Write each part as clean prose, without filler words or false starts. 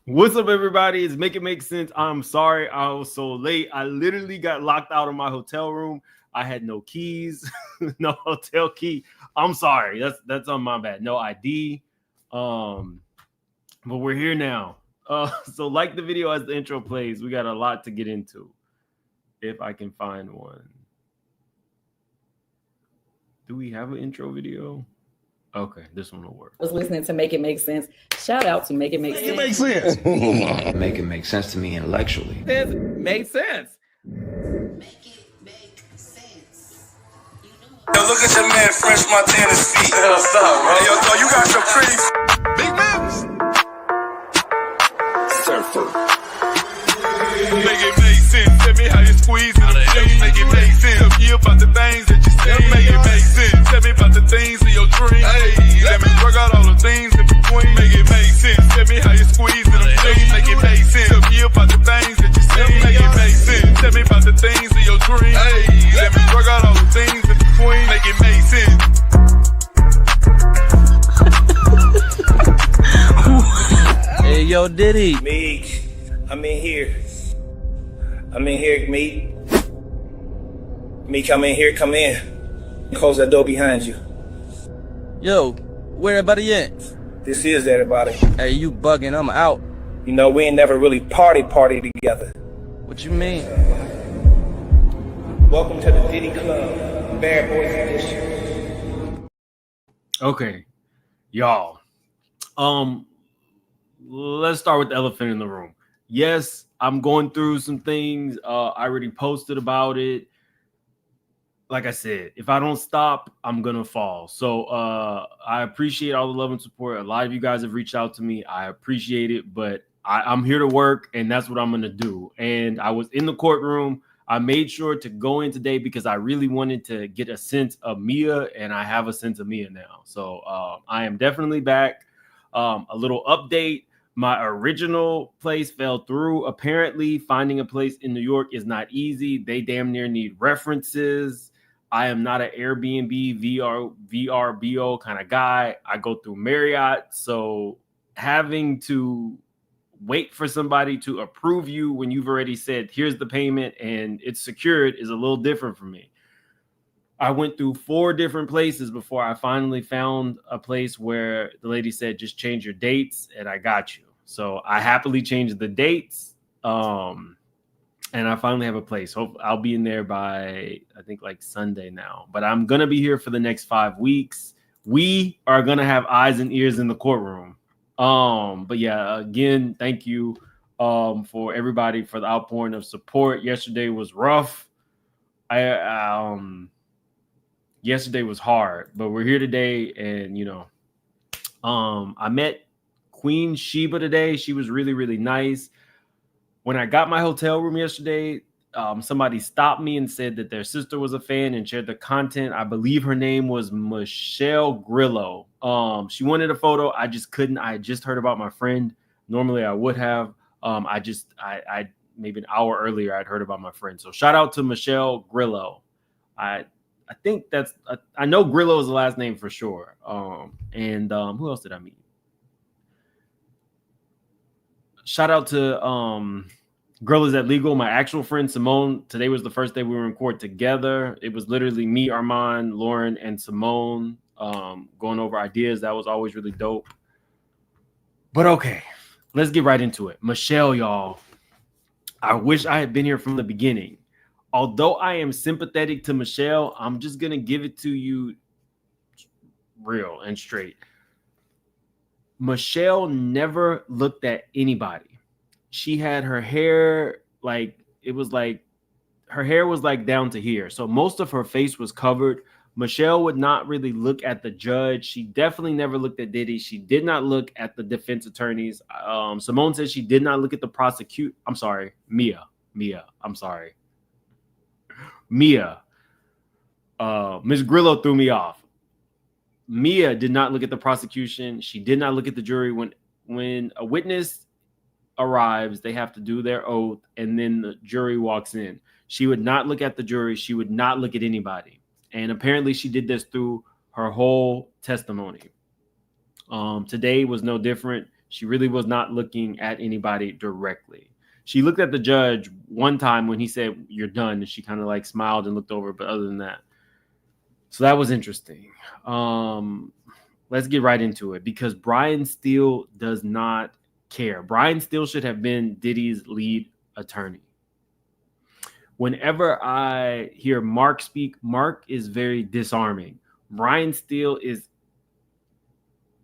What's up, everybody? It's Make It Make Sense. I'm sorry I was so late. I literally got locked out of my hotel room. I had no keys, no hotel key. I'm sorry. That's on my bad. No ID. But we're here now. So like the video as the intro plays. We got a lot to get into. If I can find one. Do we have an intro video? Okay, this one will work. I was listening to Make It Make Sense. Shout out to Make It Make Sense. It makes sense. Make it make sense to me intellectually. It made sense. Make it make sense. Yo, look at your man French Montana's feet. What's up, bro? Yo, you got your pretty Big moves. surfer. Make it make sense. Tell me how you squeeze it. Make it make sense. Tell me about the things that you say. Make it make sense. Tell me about the things of your dreams. Hey, let me work out all the things in between. Make it make sense. Tell me how you squeeze it. Make it make sense. Tell me about the things that you say. Make it make sense. Tell me about the things of your dreams. Hey, let me work out all the things in between. Make it make sense. Hey, yo, Diddy. Meek, I'm in here. Meek. Meek, I'm in here, come in. Close that door behind you. Yo, where everybody at? This is everybody. Hey, you bugging, I'm out. You know, we ain't never really party together. What you mean? Welcome to the Diddy Club, Bad Boys Edition. Okay, y'all. Let's start with the elephant in the room. Yes, I'm going through some things. I already posted about it. Like I said, if I don't stop, I'm gonna fall. So I appreciate all the love and support. A lot of you guys have reached out to me. I appreciate it, but I'm here to work, and that's what I'm gonna do. And I was in the courtroom. I made sure to go in today because I really wanted to get a sense of Mia, and I have a sense of Mia now. So I am definitely back. A little update. My original place fell through. Apparently, finding a place in New York is not easy. They damn near need references. I am not an Airbnb, VRBO kind of guy. I go through Marriott. So having to wait for somebody to approve you when you've already said, here's the payment and it's secured is a little different for me. I went through 4 different places before I finally found a place where the lady said, just change your dates and I got you. So I happily changed the dates. And I finally have a place. Hope I'll be in there by, I think, like Sunday now. But I'm going to be here for the next 5 weeks. We are going to have eyes and ears in the courtroom. But yeah, again, thank you for everybody for the outpouring of support. Yesterday was rough. Yesterday was hard, but we're here today. And, you know, I met Queen Sheba today. She was really, really nice. When I got my hotel room yesterday, somebody stopped me and said that their sister was a fan and shared the content. I believe her name was Michelle Grillo. She wanted a photo. I just couldn't. I just heard about my friend. Normally I would have. I maybe an hour earlier I'd heard about my friend. So shout out to Michelle Grillo. I think that's. I know Grillo is the last name for sure. And who else did I meet? Shout out to Girl Is That Legal, my actual friend Simone. Today was the first day we were in court together. It was literally me, Armand, Lauren, and Simone going over ideas. That was always really dope. But okay, let's get right into it. Michelle, y'all, I wish I had been here from the beginning. Although I am sympathetic to Michelle, I'm just going to give it to you real and straight. Michelle never looked at anybody. She had her hair like her hair was like down to here. So most of her face was covered. Michelle would not really look at the judge. She definitely never looked at Diddy. She did not look at the defense attorneys. Simone said she did not look at the prosecute. I'm sorry, Mia. I'm sorry. Mia. Ms. Grillo threw me off. Mia did not look at the prosecution. She did not look at the jury. When a witness arrives, they have to do their oath, and then the jury walks in. She would not look at the jury. She would not look at anybody. And apparently she did this through her whole testimony. Today was no different. She really was not looking at anybody directly. She looked at the judge one time when he said, "You're done." And she kind of like smiled and looked over. But other than that, so that was interesting. Let's get right into it because Brian Steele does not care. Brian Steele should have been Diddy's lead attorney. Whenever I hear Mark speak, Mark is very disarming. Brian Steele is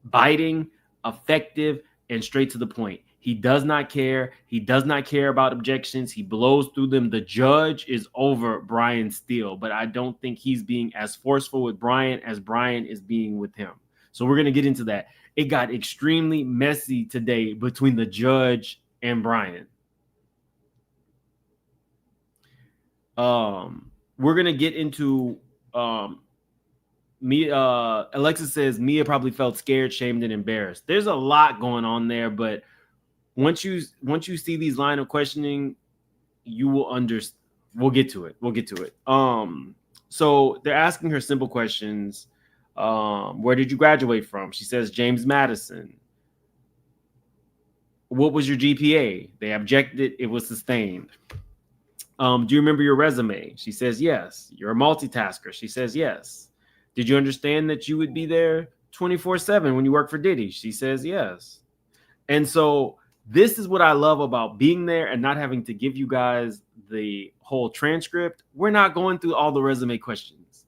biting, effective, and straight to the point. He does not care. He does not care about objections. He blows through them. The judge is over Brian Steele, but I don't think he's being as forceful with Brian as Brian is being with him. So we're going to get into that. It got extremely messy today between the judge and Brian. We're going to get into Alexis says Mia probably felt scared, shamed, and embarrassed. There's a lot going on there, but once you see these line of questioning, you will understand. We'll get to it. So they're asking her simple questions. Where did you graduate from? She says James Madison. What was your GPA? They objected. It was sustained. Do you remember your resume? She says yes. You're a multitasker. She says yes. Did you understand that you would be there 24/7 when you work for Diddy? She says yes. And so this is what I love about being there and not having to give you guys the whole transcript. We're not going through all the resume questions.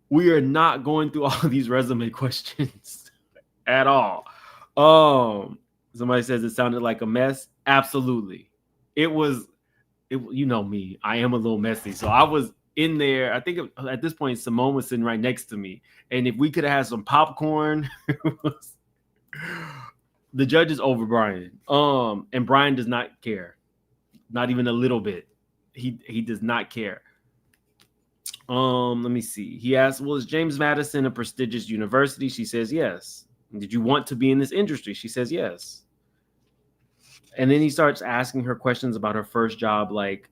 We are not going through all these resume questions at all. Somebody says it sounded like a mess. Absolutely. You know me. I am a little messy. So I was in there. I think at this point, Simone was sitting right next to me. And if we could have had some popcorn, the judge is over Brian. And Brian does not care. Not even a little bit. He does not care. Let me see. He asked, well, is James Madison a prestigious university? She says yes. Did you want to be in this industry? She says yes. And then he starts asking her questions about her first job, like,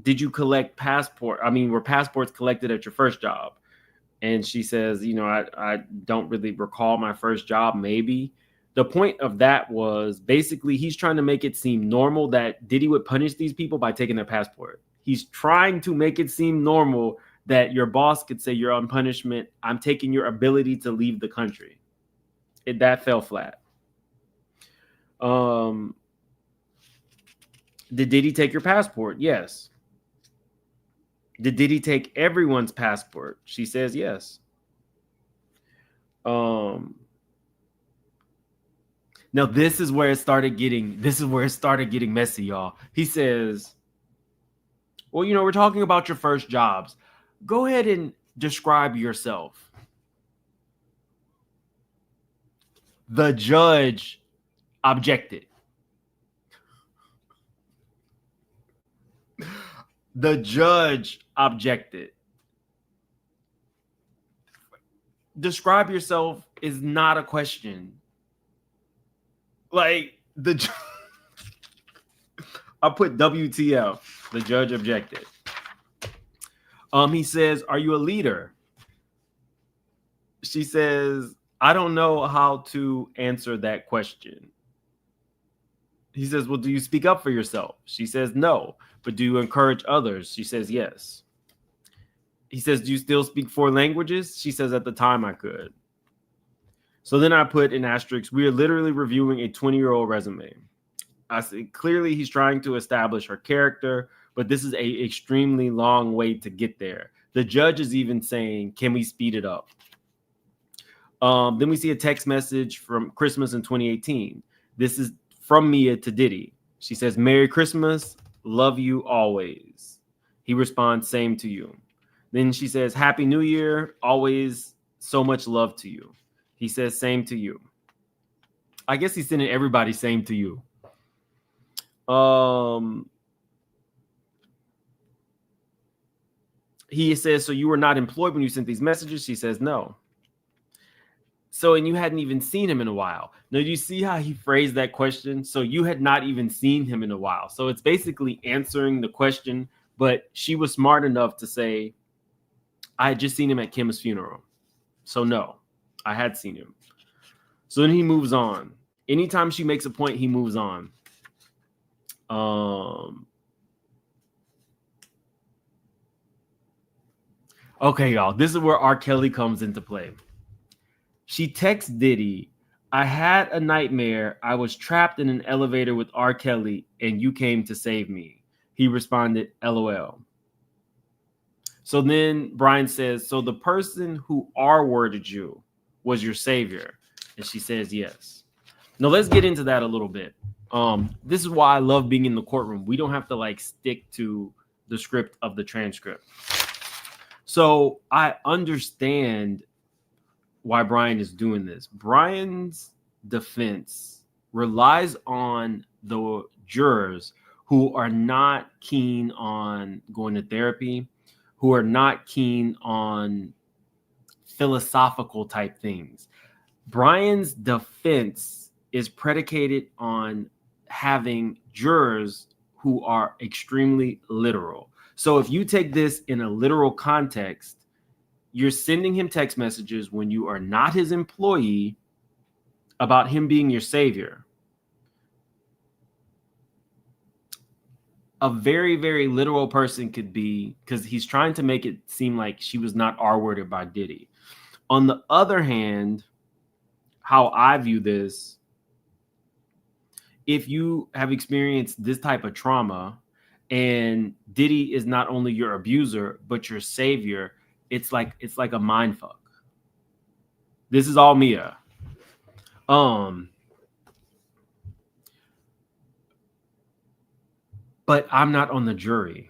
did you collect were passports collected at your first job? And she says, I don't really recall my first job, maybe. The point of that was basically he's trying to make it seem normal that Diddy would punish these people by taking their passport. He's trying to make it seem normal that your boss could say you're on punishment. I'm taking your ability to leave the country. That fell flat. Did Diddy take your passport? Yes. Did Diddy take everyone's passport? She says yes. Now this is where it started getting messy, y'all. He says, well, we're talking about your first jobs. Go ahead and describe yourself. The judge objected. The judge objected. Describe yourself is not a question. Like I put WTF. The judge objected. He says, are you a leader? She says, I don't know how to answer that question. He says, well, do you speak up for yourself? She says, no. But do you encourage others? She says, yes. He says, do you still speak 4 languages? She says, at the time I could. So then I put in asterisk, we are literally reviewing a 20-year-old resume. I say, clearly he's trying to establish her character, but this is a extremely long way to get there. The judge is even saying, can we speed it up? Then we see a text message from Christmas in 2018. This is from Mia to Diddy. She says, Merry Christmas. Love you always. He responds, same to you. Then she says, Happy New Year. Always so much love to you. He says, same to you. I guess he's sending everybody same to you. He says, so you were not employed when you sent these messages? She says, no. So, and you hadn't even seen him in a while. Now, do you see how he phrased that question? So you had not even seen him in a while. So it's basically answering the question, but she was smart enough to say, I had just seen him at Kim's funeral. So no, I had seen him. So then he moves on. Anytime she makes a point, he moves on. Okay, y'all. This is where R. Kelly comes into play. She texts Diddy, I had a nightmare. I was trapped in an elevator with R. Kelly, and you came to save me. He responded, LOL. So then Brian says, so the person who R-worded you was your savior? And she says, yes. Now let's get into that a little bit. This is why I love being in the courtroom. We don't have to like stick to the script of the transcript. So I understand why Brian is doing this. Brian's defense relies on the jurors who are not keen on going to therapy, who are not keen on philosophical type things. Brian's defense is predicated on having jurors who are extremely literal. So if you take this in a literal context, you're sending him text messages when you are not his employee about him being your savior. A very, very literal person could be, because he's trying to make it seem like she was not R-worded by Diddy. On the other hand, how I view this, if you have experienced this type of trauma and Diddy is not only your abuser, but your savior, it's like a mind fuck. This is all Mia. But I'm not on the jury.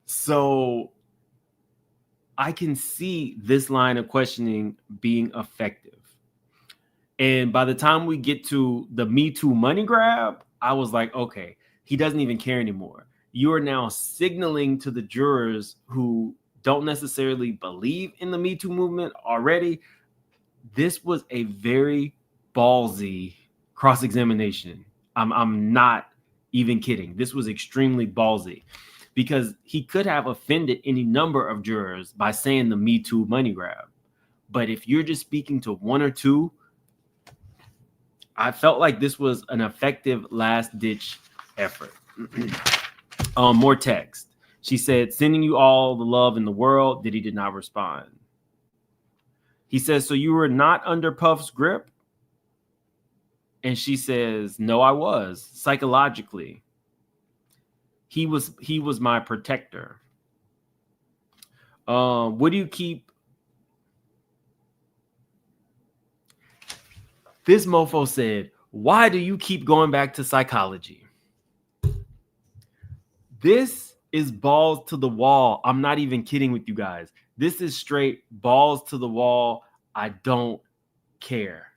So I can see this line of questioning being effective. And by the time we get to the Me Too money grab, I was like, okay, he doesn't even care anymore. You are now signaling to the jurors who don't necessarily believe in the Me Too movement already. This was a very ballsy cross-examination. I'm not even kidding. This was extremely ballsy because he could have offended any number of jurors by saying the Me Too money grab. But if you're just speaking to one or two, I felt like this was an effective last-ditch effort. More text. She said, sending you all the love in the world. Diddy did not respond. He says, so you were not under Puff's grip? And she says, no, I was. Psychologically. He was my protector. What do you keep? This mofo said, why do you keep going back to psychology? This is balls to the wall. I'm not even kidding with you guys. This is straight balls to the wall. I don't care.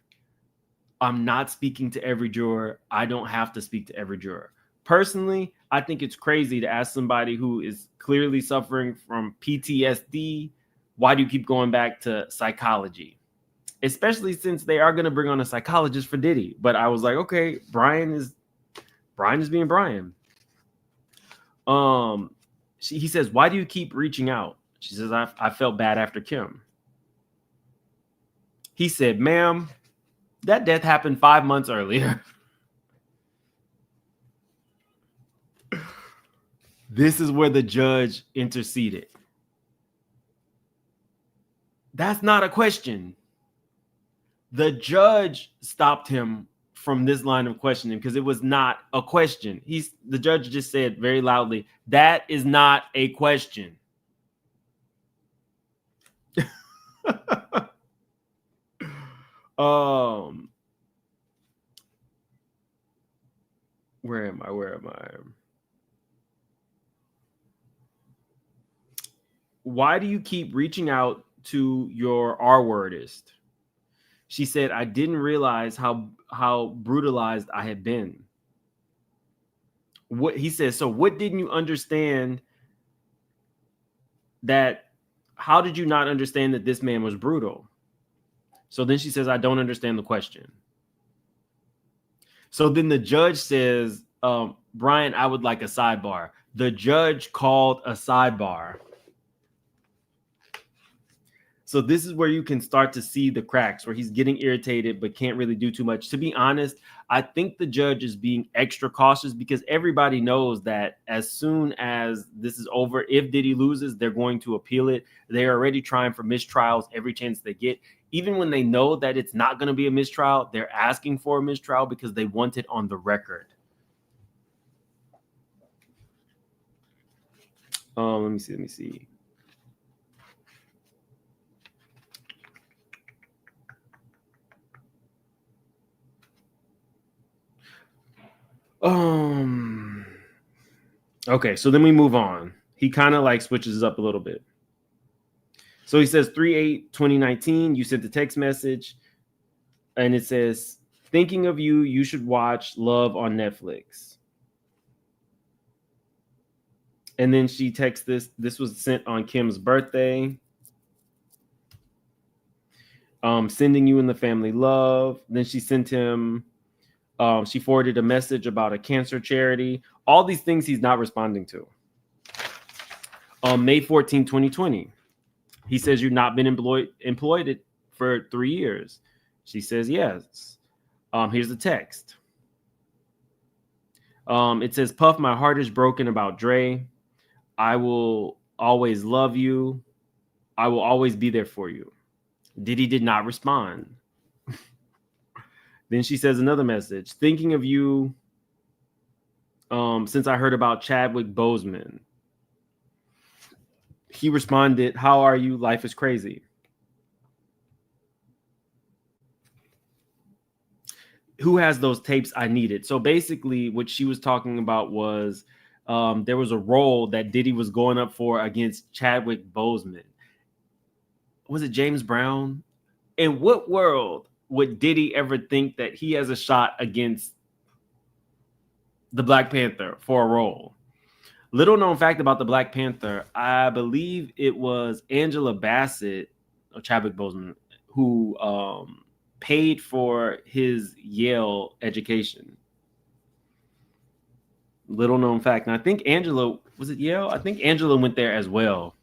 I'm not speaking to every juror. I don't have to speak to every juror. Personally, I think it's crazy to ask somebody who is clearly suffering from PTSD, why do you keep going back to psychology? Especially since they are going to bring on a psychologist for Diddy. But I was like, okay, Brian is being Brian. He says, why do you keep reaching out? She says, I felt bad after Kim. He said, ma'am, that death happened 5 months earlier. This is where the judge interceded. That's not a question. The judge stopped him from this line of questioning because it was not a question. The judge just said very loudly, that is not a question. Where am I? Why do you keep reaching out to your R-wordist? She said, I didn't realize how brutalized I had been. What he says, so what didn't you understand that? How did you not understand that this man was brutal? So then she says, I don't understand the question. So then the judge says, Brian, I would like a sidebar. The judge called a sidebar. So this is where you can start to see the cracks where he's getting irritated but can't really do too much. To be honest, I think the judge is being extra cautious because everybody knows that as soon as this is over, if Diddy loses, they're going to appeal it. They're already trying for mistrials every chance they get. Even when they know that it's not going to be a mistrial, they're asking for a mistrial because they want it on the record. Let me see. Okay, so then we move on. He kind of like switches up a little bit. So he says 3/8/2019, you sent a text message and it says, thinking of you, you should watch Love on Netflix. And then she texts this. This was sent on Kim's birthday. Sending you and the family love. Then she sent him, she forwarded a message about a cancer charity. All these things he's not responding to. May 14, 2020. He says you've not been employed for 3 years. She says yes. Here's the text. It says, Puff, my heart is broken about Dre. I will always love you. I will always be there for you. Diddy did not respond. Then she says another message. Thinking of you since I heard about Chadwick Boseman. He responded, how are you? Life is crazy. Who has those tapes? I need it. So basically what she was talking about was there was a role that Diddy was going up for against Chadwick Boseman. Was it James Brown? In what world would Diddy ever think that he has a shot against the Black Panther for a role? Little known fact about the Black Panther, I believe it was Angela Bassett or Chadwick Boseman who paid for his Yale education. Little known fact. And I think Angela, was it Yale? I think Angela went there as well.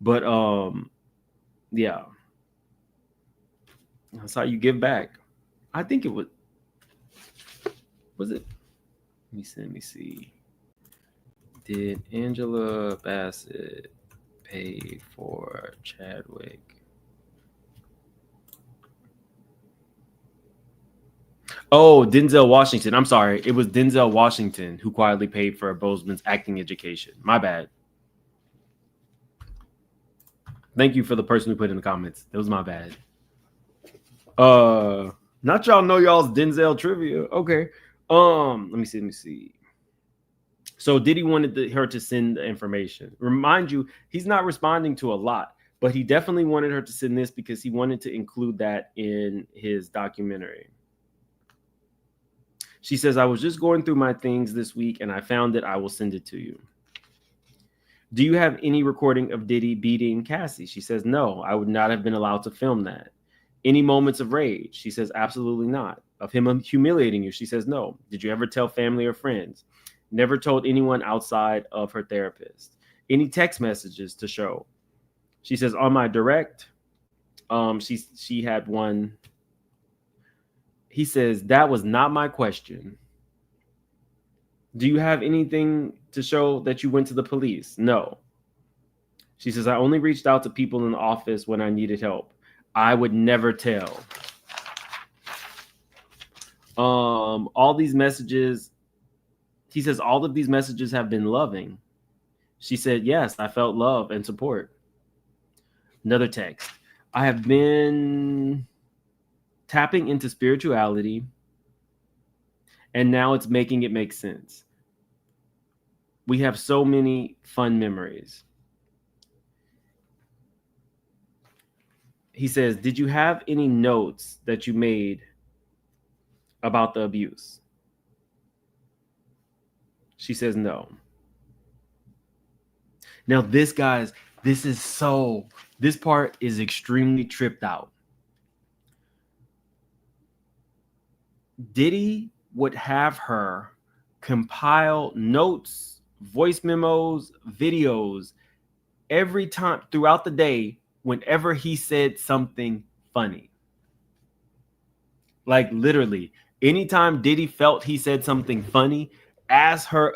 But yeah. That's how you give back. I think it was it? Let me see. Did Angela Bassett pay for Chadwick? Oh, Denzel Washington. I'm sorry. It was Denzel Washington who quietly paid for Boseman's acting education. My bad. Thank you for the person who put in the comments. That was my bad. Not y'all know y'all's Denzel trivia. Okay. Let me see. So Diddy wanted her to send the information. Remind you, he's not responding to a lot, but he definitely wanted her to send this because he wanted to include that in his documentary. She says, I was just going through my things this week and I found it. I will send it to you. Do you have any recording of Diddy beating Cassie? She says, no, I would not have been allowed to film that. Any moments of rage? She says, absolutely not. Of him humiliating you? She says, no. Did you ever tell family or friends? Never told anyone outside of her therapist. Any text messages to show? She says, on my direct, she had one. He says, that was not my question. Do you have anything to show that you went to the police? No. She says, I only reached out to people in the office when I needed help. I would never tell. All these messages, he says, all of these messages have been loving. She said, yes, I felt love and support. Another text. I have been tapping into spirituality, and now it's making it make sense. We have so many fun memories. He says, did you have any notes that you made about the abuse? She says, no. Now this part is extremely tripped out. Diddy would have her compile notes, voice memos, videos every time throughout the day whenever he said something funny. Like literally, anytime Diddy felt he said something funny, as his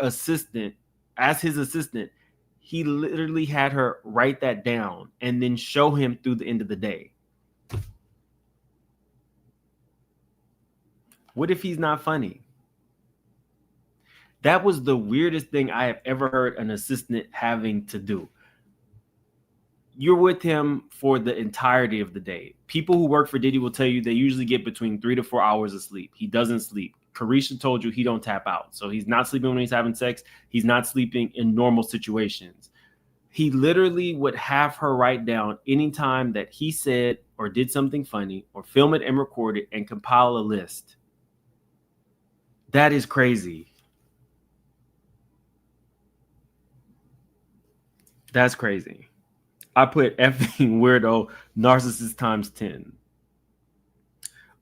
assistant, he literally had her write that down and then show him through the end of the day. What if he's not funny? That was the weirdest thing I have ever heard an assistant having to do. You're with him for the entirety of the day. People who work for Diddy will tell you they usually get between 3 to 4 hours of sleep. He doesn't sleep. Carisha told you he don't tap out. So he's not sleeping when he's having sex. He's not sleeping in normal situations. He literally would have her write down any time that he said or did something funny, or film it and record it and compile a list. That is crazy. That's crazy. I put effing weirdo narcissist times 10.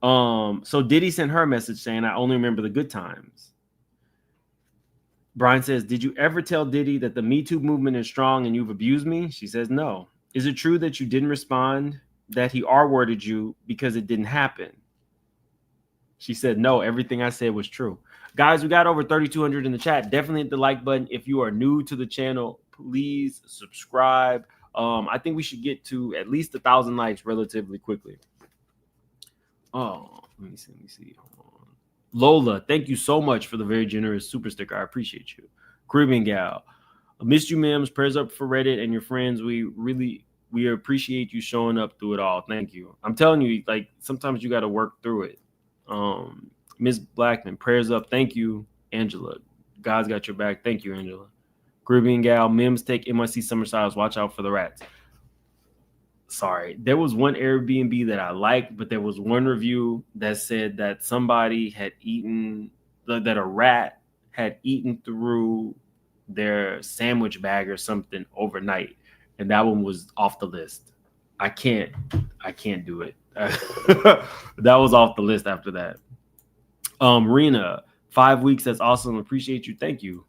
So Diddy sent her a message saying, I only remember the good times. Brian says, did you ever tell Diddy that the Me Too movement is strong and you've abused me? She says, no. Is it true that you didn't respond, that he R-worded you because it didn't happen? She said, no, everything I said was true. Guys, we got over 3,200 in the chat. Definitely hit the like button. If you are new to the channel, please subscribe. I think we should get to at least 1,000 likes relatively quickly. Oh, let me see. Hold on. Lola, thank you so much for the very generous super sticker. I appreciate you. Caribbean Gal, I missed you, Mims. Prayers up for Reddit and your friends. We appreciate you showing up through it all. Thank you. I'm telling you, like, sometimes you got to work through it. Miss Blackman, prayers up. Thank you, Angela. God's got your back. Thank you, Angela. Caribbean Gal, Mims take NYC Summer Styles. Watch out for the rats. Sorry, there was one Airbnb that I liked, but there was one review that said that somebody had eaten, that a rat had eaten through their sandwich bag or something overnight, and that one was off the list. I can't do it. That was off the list after that. Rena, 5 weeks. That's awesome. Appreciate you. Thank you.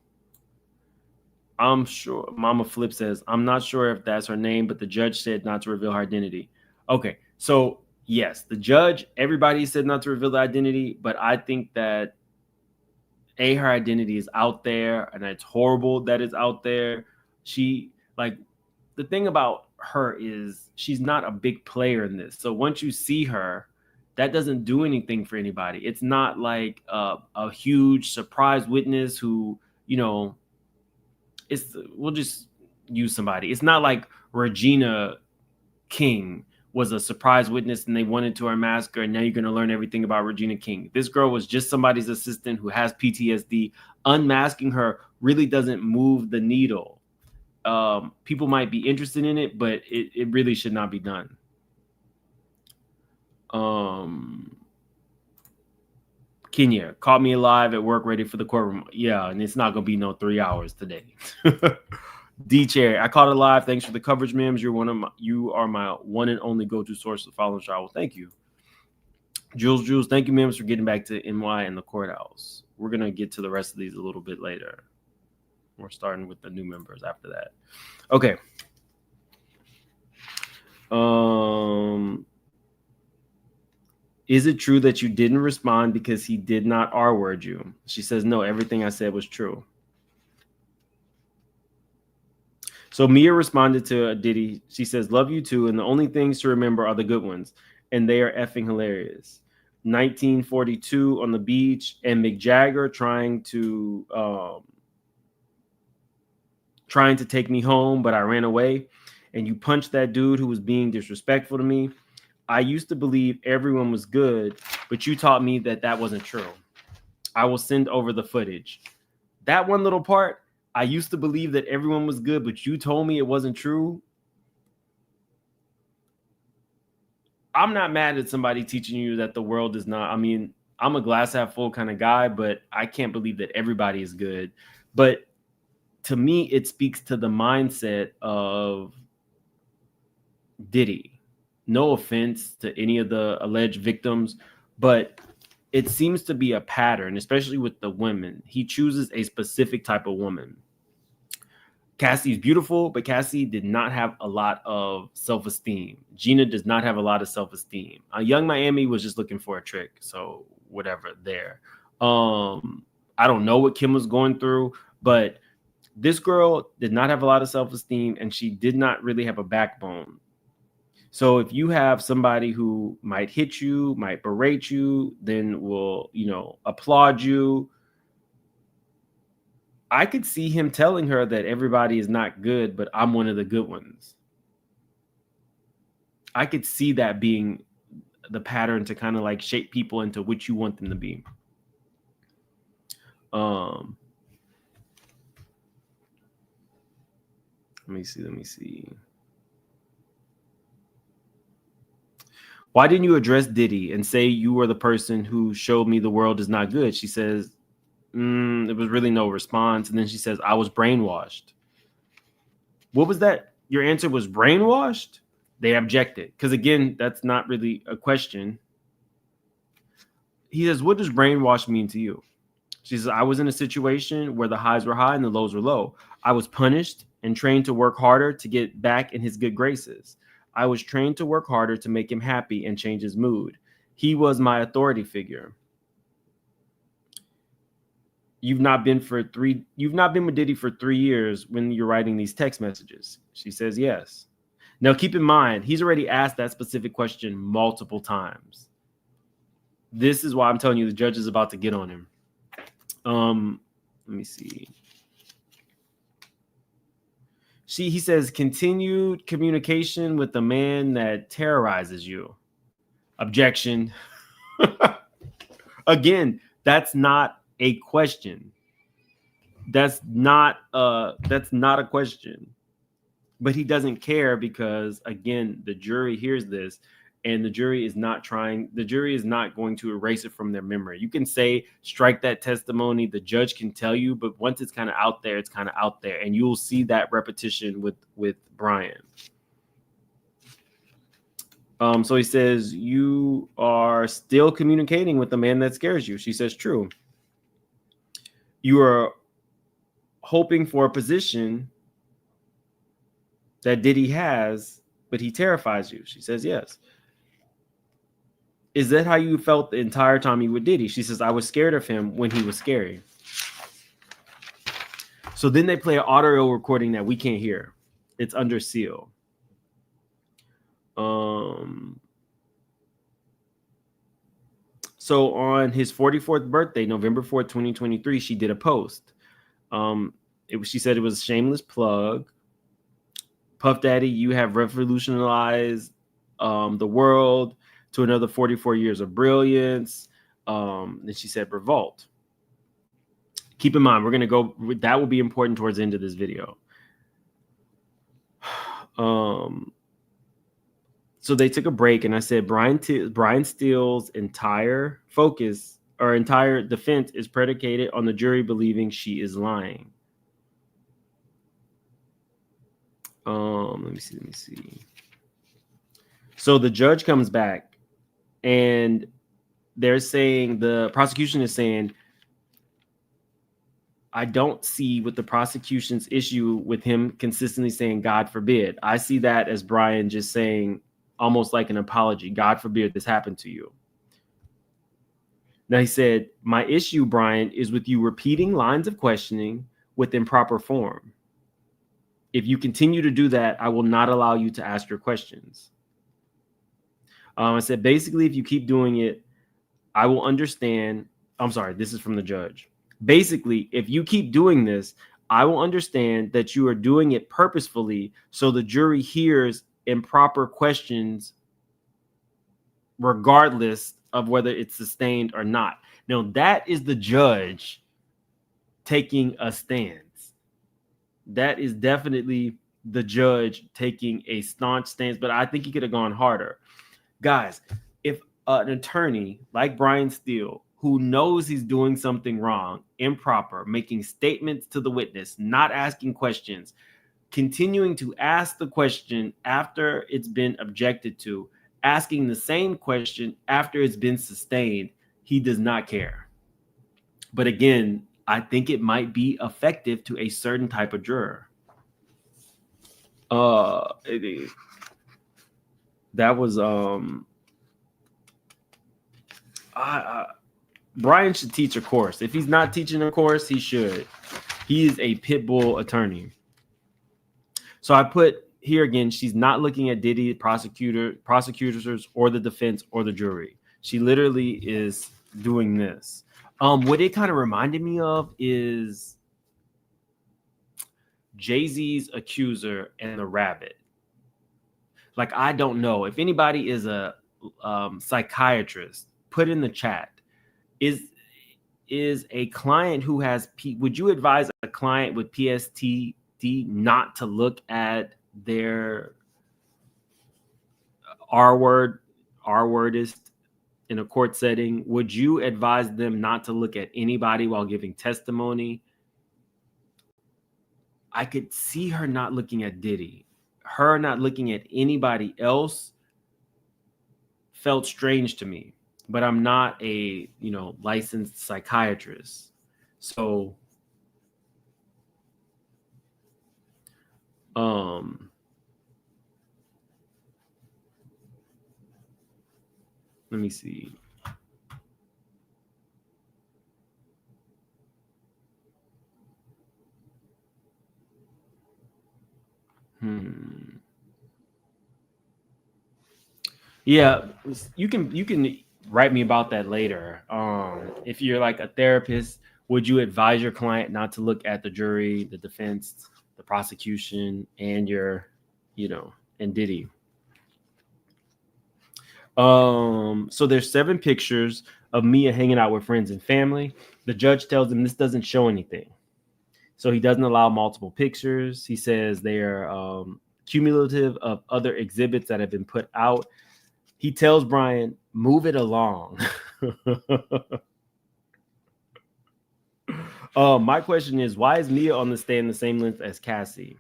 I'm sure Mama Flip says, I'm not sure if that's her name, but the judge said not to reveal her identity. Okay, so yes, the judge, everybody said not to reveal the identity, but I think that her identity is out there, and it's horrible that it's out there. The thing about her is she's not a big player in this. So once you see her, that doesn't do anything for anybody. It's not like a huge surprise witness who, we'll just use somebody. It's not like Regina King was a surprise witness and they wanted to unmask her, and now you're going to learn everything about Regina King. This girl was just somebody's assistant who has PTSD. Unmasking her really doesn't move the needle. People might be interested in it, but it really should not be done. Kenya, caught me alive at work, ready for the courtroom. Yeah, and it's not gonna be no 3 hours today. D Chair, I caught it live. Thanks for the coverage, Mims. You are my one and only go-to source of following trial. Well, thank you. Jules, thank you, Mims, for getting back to NY and the courthouse. We're gonna get to the rest of these a little bit later. We're starting with the new members after that. Okay. Is it true that you didn't respond because he did not R-word you? She says, no, everything I said was true. So Mia responded to Diddy. She says, love you too. And the only things to remember are the good ones. And they are effing hilarious. 1942 on the beach, and Mick Jagger trying to take me home, but I ran away. And you punched that dude who was being disrespectful to me. I used to believe everyone was good, but you taught me that that wasn't true. I will send over the footage. That one little part, I used to believe that everyone was good, but you told me it wasn't true. I'm not mad at somebody teaching you that the world is not. I mean, I'm a glass half full kind of guy, but I can't believe that everybody is good. But to me, it speaks to the mindset of Diddy. No offense to any of the alleged victims, but it seems to be a pattern, especially with the women. He chooses a specific type of woman. Cassie is beautiful, but Cassie did not have a lot of self-esteem. Gina does not have a lot of self-esteem. Young Miami was just looking for a trick, so whatever there. I don't know what Kim was going through, but this girl did not have a lot of self-esteem, and she did not really have a backbone. So if you have somebody who might hit you, might berate you, then will, applaud you, I could see him telling her that everybody is not good, but I'm one of the good ones. I could see that being the pattern to kind of like shape people into what you want them to be. Let me see. Why didn't you address Diddy and say you were the person who showed me the world is not good? She says, there was really no response. And then she says, I was brainwashed. What was that? Your answer was brainwashed? They objected. Because again, that's not really a question. He says, what does brainwash mean to you? She says, I was in a situation where the highs were high and the lows were low. I was punished and trained to work harder to get back in his good graces. I was trained to work harder to make him happy and change his mood. He was my authority figure. You've not been with Diddy for 3 years when you're writing these text messages. She says yes. Now keep in mind, he's already asked that specific question multiple times. This is why I'm telling you the judge is about to get on him. Let me see. He says continued communication with the man that terrorizes you. Objection. Again, that's not a question. That's not a question. But he doesn't care because, again, the jury hears this and the jury is not going to erase it from their memory. You can say, strike that testimony. The judge can tell you, but once it's kind of out there, it's kind of out there. And you'll see that repetition with Brian. So he says, you are still communicating with the man that scares you. She says, true. You are hoping for a position that Diddy has, but he terrifies you. She says, yes. Is that how you felt the entire time you were Diddy? She says, I was scared of him when he was scary. So then they play an audio recording that we can't hear. It's under seal. So on his 44th birthday, November 4th, 2023, she did a post. She said it was a shameless plug. Puff Daddy, you have revolutionized the world to another 44 years of brilliance. Then she said revolt. Keep in mind, we're going to go, that will be important towards the end of this video. So they took a break and I said, Brian Steele's entire focus or entire defense is predicated on the jury believing she is lying. Let me see. So the judge comes back and they're saying, the prosecution is saying, I don't see what the prosecution's issue with him consistently saying, God forbid. I see that as Brian just saying almost like an apology. God forbid this happened to you. Now he said, my issue, Brian, is with you repeating lines of questioning with improper form. If you continue to do that, I will not allow you to ask your questions. I said, basically, if you keep doing it, I will understand. I'm sorry, this is from the judge. Basically, if you keep doing this, I will understand that you are doing it purposefully so the jury hears improper questions regardless of whether it's sustained or not. Now, that is the judge taking a stance. That is definitely the judge taking a staunch stance, but I think he could have gone harder. Guys, if an attorney like Brian Steele, who knows he's doing something wrong, improper, making statements to the witness, not asking questions, continuing to ask the question after it's been objected to, asking the same question after it's been sustained, he does not care. But again, I think it might be effective to a certain type of juror. That was Brian should teach a course. If he's not teaching a course, he should. He is a pit bull attorney. So I put here again, she's not looking at Diddy, prosecutors, or the defense or the jury. She literally is doing this. What it kind of reminded me of is Jay-Z's accuser and the rabbit. Like, I don't know if anybody is a psychiatrist, put in the chat. Is a client who has would you advise a client with PTSD not to look at their R-wordist in a court setting? Would you advise them not to look at anybody while giving testimony? I could see her not looking at Diddy. Her not looking at anybody else felt strange to me. But I'm not a, licensed psychiatrist. So, let me see. Yeah, you can write me about that later. If you're like a therapist, would you advise your client not to look at the jury, the defense, the prosecution, and and Diddy? So there's 7 pictures of Mia hanging out with friends and family. The judge tells him this doesn't show anything. So he doesn't allow multiple pictures. He says they are cumulative of other exhibits that have been put out. He tells Brian, move it along. My question is, why is Mia on the stand the same length as Cassie?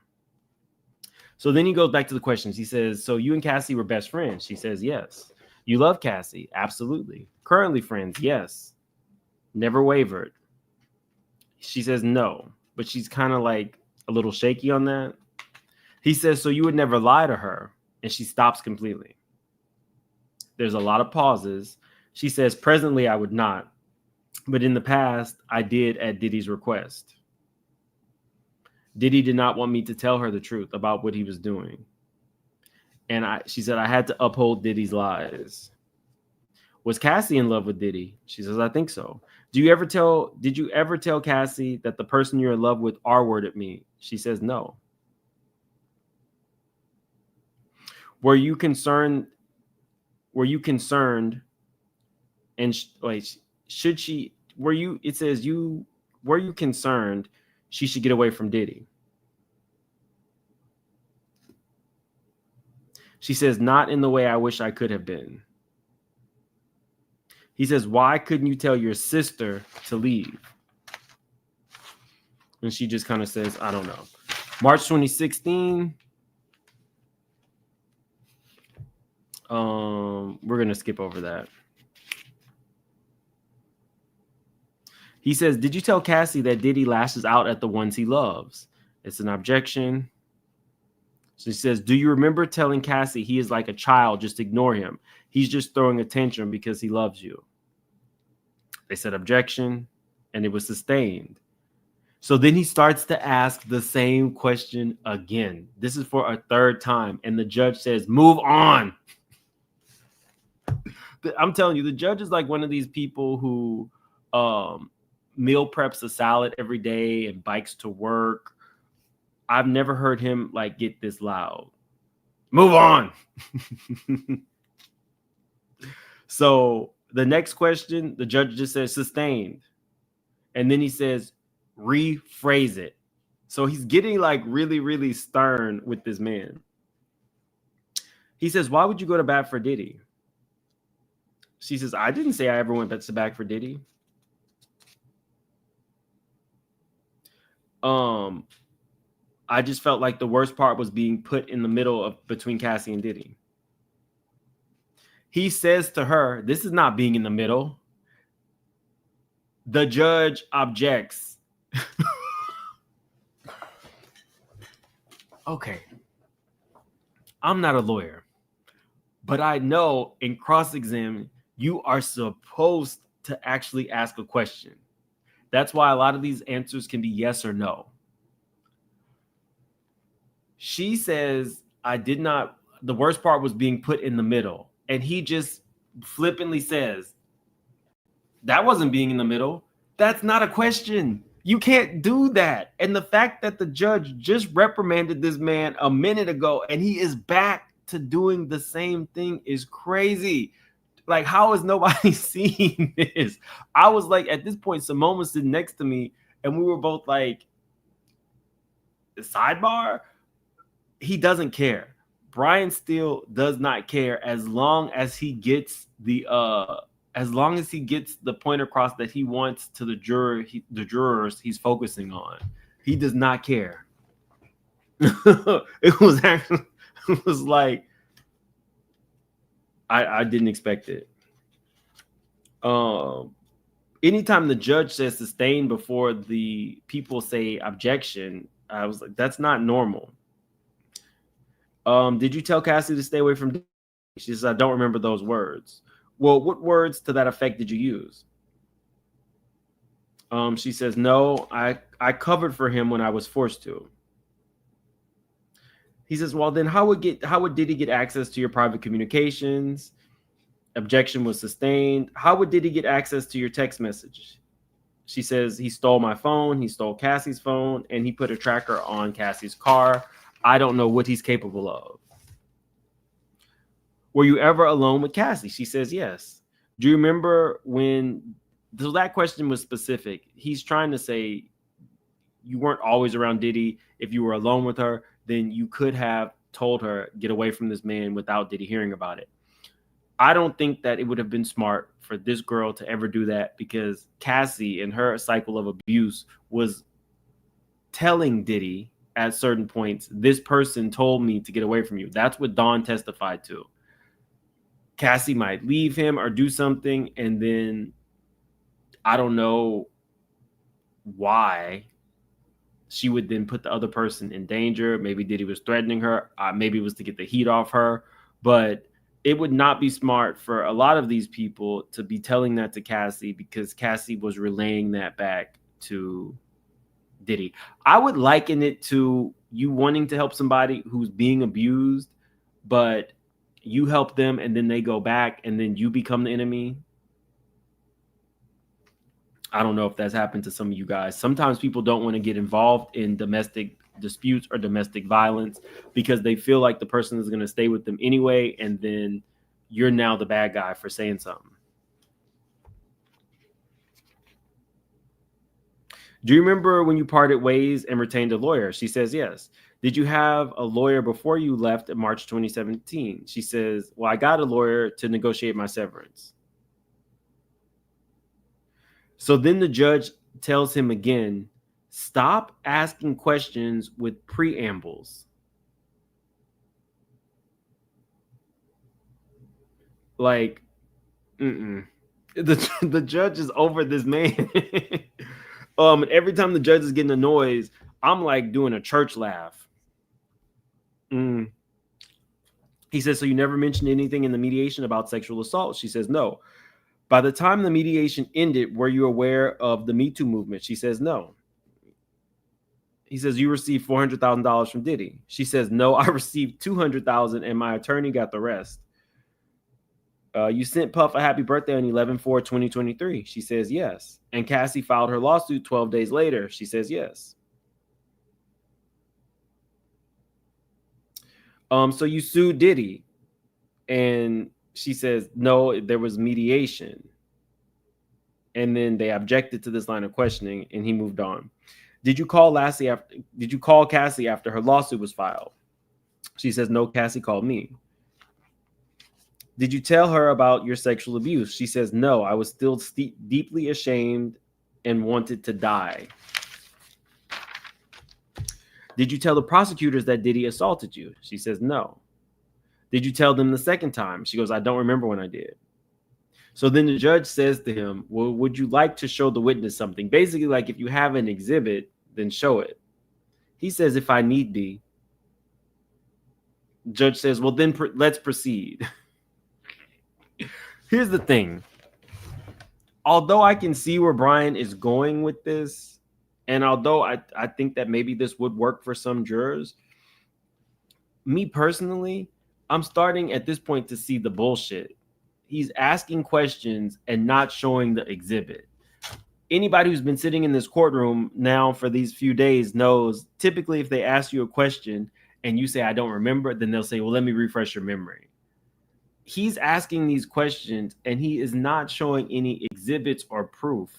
So then he goes back to the questions. He says, so you and Cassie were best friends? She says, yes. You love Cassie? Absolutely. Currently friends? Yes. Never wavered? She says no, but she's kind of like a little shaky on that. He says, so you would never lie to her? And she stops completely. There's a lot of pauses. She says, presently, I would not. But in the past, I did at Diddy's request. Diddy did not want me to tell her the truth about what he was doing. And she said, I had to uphold Diddy's lies. Was Cassie in love with Diddy? She says, I think so. Did you ever tell Cassie that the person you're in love with R-worded me? She says, no. Were you concerned? And should she, were you concerned she should get away from Diddy? She says, not in the way I wish I could have been. He says, why couldn't you tell your sister to leave? And she just kind of says, I don't know. March 2016. We're going to skip over that. He says, did you tell Cassie that Diddy lashes out at the ones he loves? It's an objection. So he says, do you remember telling Cassie he is like a child, just ignore him? He's just throwing a tantrum because he loves you. They said objection, and it was sustained. So then he starts to ask the same question again. This is for a third time, and the judge says, move on. I'm telling you, the judge is like one of these people who meal preps a salad every day and bikes to work. I've never heard him like get this loud. Move on. So the next question, the judge just says sustained. And then he says, rephrase it. So he's getting like really, really stern with this man. He says, why would you go to bat for Diddy? She says, I didn't say I ever went to bat for Diddy. I just felt like the worst part was being put in the middle of between Cassie and Diddy. He says to her, this is not being in the middle. The judge objects. Okay. I'm not a lawyer, but I know in cross-exam, you are supposed to actually ask a question. That's why a lot of these answers can be yes or no. She says, I did not, the worst part was being put in the middle. And he just flippantly says, that wasn't being in the middle. That's not a question. You can't do that. And the fact that the judge just reprimanded this man a minute ago and he is back to doing the same thing is crazy. Like, how is nobody seeing this? I was like, at this point, Simone was sitting next to me and we were both like, sidebar? He doesn't care. Brian still does not care as long as he gets the point across that he wants to the jurors he's focusing on. He does not care. It was like I didn't expect it. Anytime the judge says sustain before the people say objection, I was like, that's not normal. Did you tell Cassie to stay away from Diddy? She says, I don't remember those words. Well, what words to that effect did you use? She says, no, I covered for him when I was forced to. He says, well, then how would Diddy get access to your private communications? Objection was sustained. How would Diddy get access to your text message? She says, he stole my phone, he stole Cassie's phone, and he put a tracker on Cassie's car. I don't know what he's capable of. Were you ever alone with Cassie? She says, yes. Do you remember when, so that question was specific. He's trying to say you weren't always around Diddy. If you were alone with her, then you could have told her, get away from this man without Diddy hearing about it. I don't think that it would have been smart for this girl to ever do that because Cassie in her cycle of abuse was telling Diddy at certain points, this person told me to get away from you. That's what Dawn testified to. Cassie might leave him or do something, and then I don't know why she would then put the other person in danger. Maybe Diddy was threatening her. Maybe it was to get the heat off her. But it would not be smart for a lot of these people to be telling that to Cassie because Cassie was relaying that back to Diddy. I would liken it to you wanting to help somebody who's being abused, but you help them and then they go back and then you become the enemy. I don't know if that's happened to some of you guys. Sometimes people don't want to get involved in domestic disputes or domestic violence because they feel like the person is going to stay with them anyway, and then you're now the bad guy for saying something. Do you remember when you parted ways and retained a lawyer? She says, yes. Did you have a lawyer before you left in March 2017? She says, well, I got a lawyer to negotiate my severance. So then the judge tells him again, stop asking questions with preambles. Like, the judge is over this man. And every time the judge is getting a noise, I'm like doing a church laugh. He says, so you never mentioned anything in the mediation about sexual assault? She says, no. By the time the mediation ended, were you aware of the Me Too movement? She says, no. He says, you received $400,000 from Diddy. She says, no, I received $200,000 and my attorney got the rest. You sent Puff a happy birthday on 11/4/2023. She says, yes. And Cassie filed her lawsuit 12 days later. She says, yes. So you sued Diddy. And she says, no, there was mediation. And then they objected to this line of questioning and he moved on. Did you call Cassie after her lawsuit was filed? She says, no, Cassie called me. Did you tell her about your sexual abuse? She says, no, I was still deeply ashamed and wanted to die. Did you tell the prosecutors that Diddy assaulted you? She says, no. Did you tell them the second time? She goes, I don't remember when I did. So then the judge says to him, well, would you like to show the witness something? Basically, like if you have an exhibit, then show it. He says, if I need be. Judge says, well, then let's proceed. Here's the thing. Although I can see where Brian is going with this, and although I think that maybe this would work for some jurors, me personally, I'm starting at this point to see the bullshit. He's asking questions and not showing the exhibit. Anybody who's been sitting in this courtroom now for these few days knows typically if they ask you a question and you say, I don't remember, then they'll say, well, let me refresh your memory. He's asking these questions and he is not showing any exhibits or proof.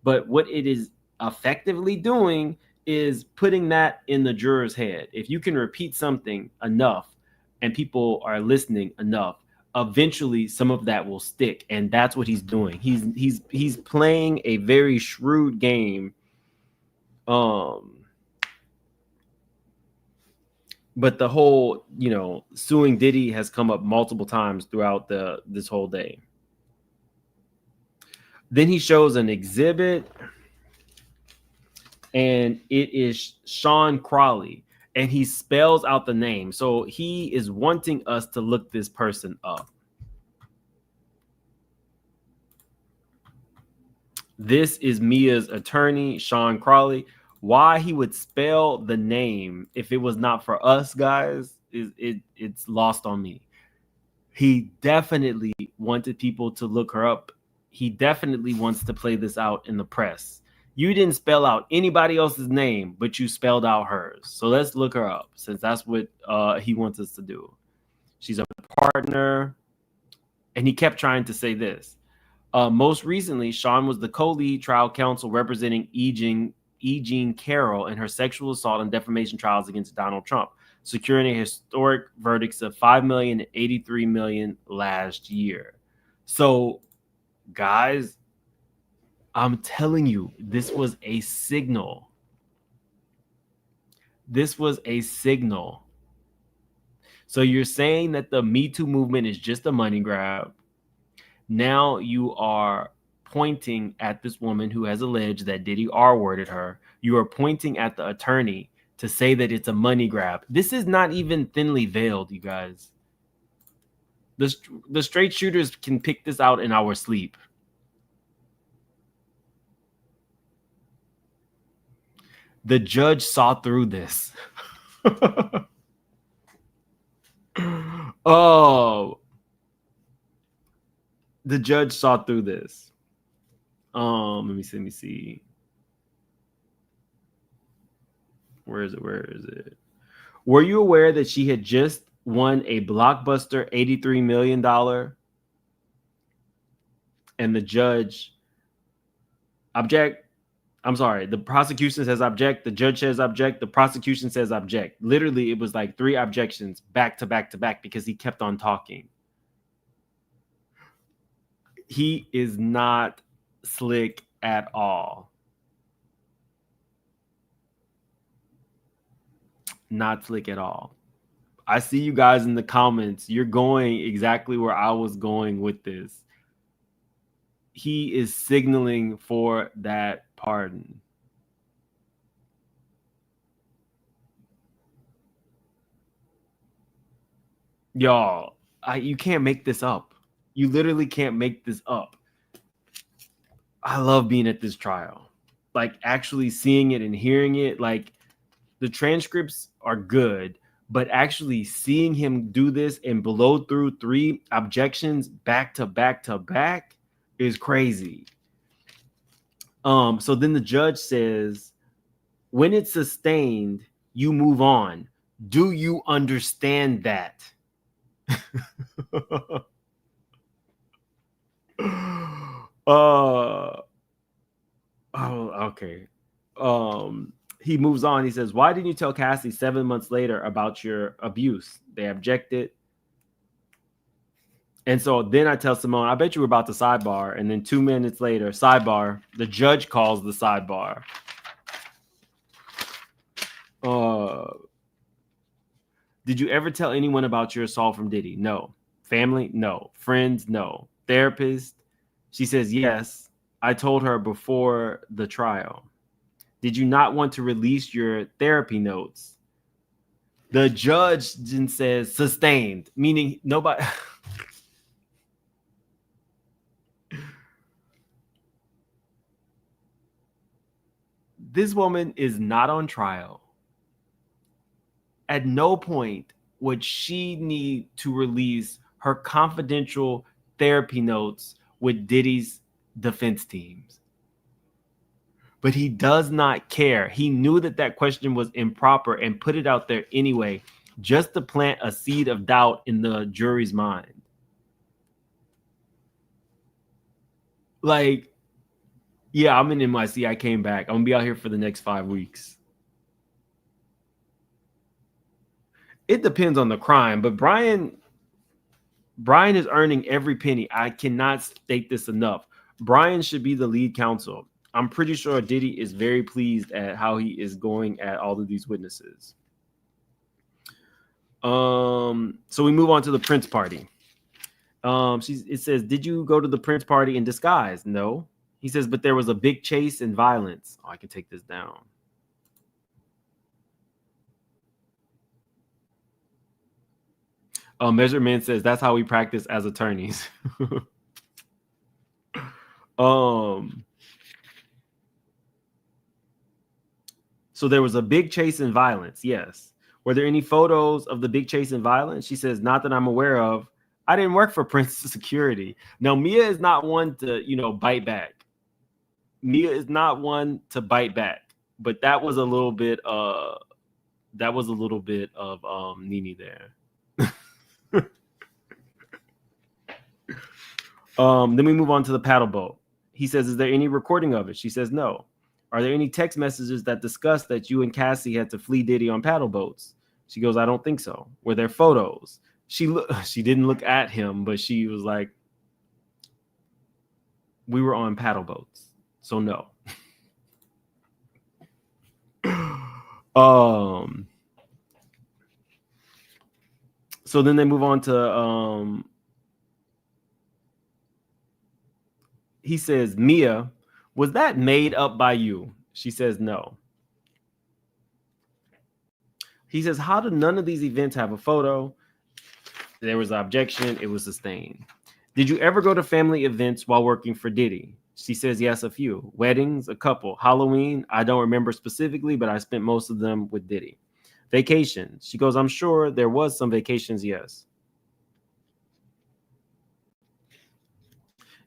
But what it is effectively doing is putting that in the juror's head. If you can repeat something enough and people are listening enough, eventually some of that will stick, and that's what he's doing. He's playing a very shrewd game. But the whole, suing Diddy has come up multiple times throughout this whole day. Then he shows an exhibit, and it is Sean Crawley, and he spells out the name. So he is wanting us to look this person up. This is Mia's attorney, Sean Crawley. Why he would spell the name if it was not for us, guys, it's lost on me. He definitely wanted people to look her up. He definitely wants to play this out in the press. You didn't spell out anybody else's name, but you spelled out hers. So let's look her up, since that's what he wants us to do. She's a partner, and he kept trying to say this. Most recently, Sean was the co-lead trial counsel representing E. Jean Carroll in her sexual assault and defamation trials against Donald Trump, securing a historic verdicts of $5 million and $83 million last year. So, guys, I'm telling you, this was a signal. This was a signal. So you're saying that the Me Too movement is just a money grab. Now you are pointing at this woman who has alleged that Diddy R-worded her. You are pointing at the attorney to say that it's a money grab. This is not even thinly veiled, you guys. The straight shooters can pick this out in our sleep. The judge saw through this. Oh, the judge saw through this. Let me see. Where is it? Were you aware that she had just won a blockbuster $83 million? And the judge object. I'm sorry. The prosecution says object. The judge says object. The prosecution says object. Literally, it was like 3 objections back to back to back because he kept on talking. He is not slick at all. Not slick at all. I see you guys in the comments. You're going exactly where I was going with this. He is signaling for that pardon. Y'all, you can't make this up. You literally can't make this up. I love being at this trial. Like, actually seeing it and hearing it. Like, the transcripts are good, but actually seeing him do this and blow through 3 objections back to back to back is crazy. So then the judge says, when it's sustained, you move on. Do you understand that? Okay. He moves on. He says, why didn't you tell Cassie 7 months later about your abuse? They objected. And so then I tell Simone, I bet you were about to sidebar. And then 2 minutes later, sidebar. The judge calls the sidebar. Did you ever tell anyone about your assault from Diddy? No. Family? No. Friends? No. Therapist? She says, yes. I told her before the trial. Did you not want to release your therapy notes? The judge then says sustained, meaning nobody. This woman is not on trial. At no point would she need to release her confidential therapy notes with Diddy's defense teams. But he does not care. He knew that that question was improper and put it out there anyway, just to plant a seed of doubt in the jury's mind. Like, yeah, I'm in NYC. I came back. I'm going to be out here for the next 5 weeks. It depends on the crime, but Brian is earning every penny. I cannot state this enough. Brian should be the lead counsel. I'm pretty sure Diddy is very pleased at how he is going at all of these witnesses. So we move on to the Prince party. It says, did you go to the Prince party in disguise? No. He says, but there was a big chase and violence. Oh, I can take this down. Measurement says that's how we practice as attorneys. So there was a big chase and violence. Yes. Were there any photos of the big chase and violence? She says, not that I'm aware of. I didn't work for Prince Security. Now, Mia is not one to, bite back. Mia is not one to bite back. But that was a little bit of Nene there. Then we move on to the paddle boat. He says, is there any recording of it? She says, no. Are there any text messages that discuss that you and Cassie had to flee Diddy on paddle boats? She goes, I don't think so. Were there photos? She didn't look at him, but she was like, we were on paddle boats. So no. So then they move on to he says, Mia, was that made up by you? She says no. He says, how did none of these events have a photo? There was an objection. It was sustained. Did you ever go to family events while working for Diddy? She says, yes, a few. Weddings, a couple. Halloween, I don't remember specifically, but I spent most of them with Diddy. Vacations. She goes, I'm sure there was some vacations, yes.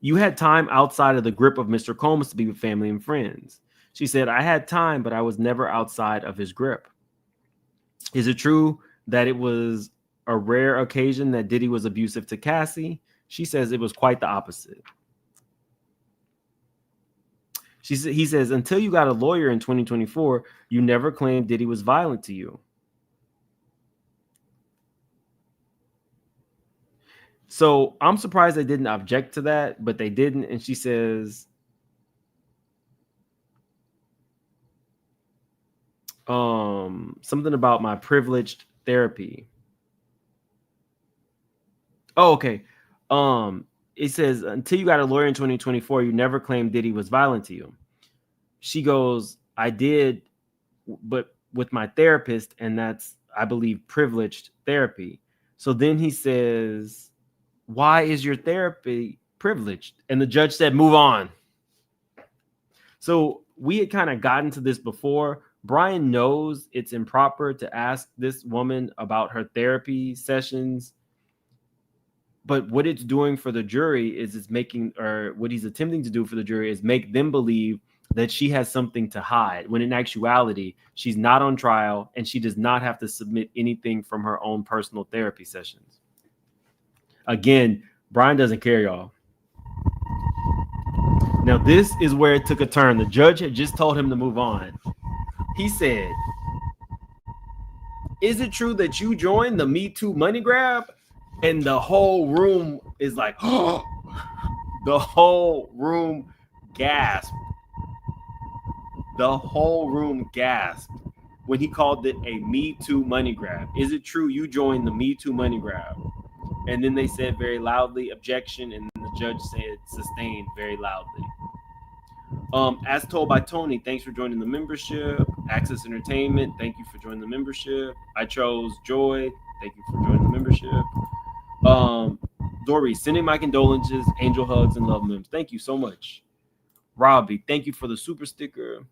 You had time outside of the grip of Mr. Combs to be with family and friends. She said, I had time, but I was never outside of his grip. Is it true that it was a rare occasion that Diddy was abusive to Cassie? She says it was quite the opposite. He says, until you got a lawyer in 2024, you never claimed Diddy was violent to you. So I'm surprised they didn't object to that, but they didn't. And she says, something about my privileged therapy. Oh, okay. It says, until you got a lawyer in 2024, you never claimed Diddy was violent to you. She goes, I did, but with my therapist, and that's, I believe, privileged therapy. So then he says, why is your therapy privileged? And the judge said, move on. So we had kind of gotten to this before. Brian knows it's improper to ask this woman about her therapy sessions. But what it's doing for the jury is it's making, or what he's attempting to do for the jury is make them believe that she has something to hide, when in actuality, she's not on trial and she does not have to submit anything from her own personal therapy sessions. Again, Brian doesn't care, y'all. Now, this is where it took a turn. The judge had just told him to move on. He said, is it true that you joined the Me Too money grab? And the whole room is like, oh, the whole room gasped. The whole room gasped when he called it a Me Too money grab. Is it true you joined the Me Too money grab? And then they said very loudly, objection. And then the judge said sustained very loudly. As told by Tony, thanks for joining the membership. Access Entertainment, thank you for joining the membership. I chose Joy, thank you for joining the membership. Dory, sending my condolences, angel hugs, and love memes. Thank you so much. Robbie, thank you for the super sticker.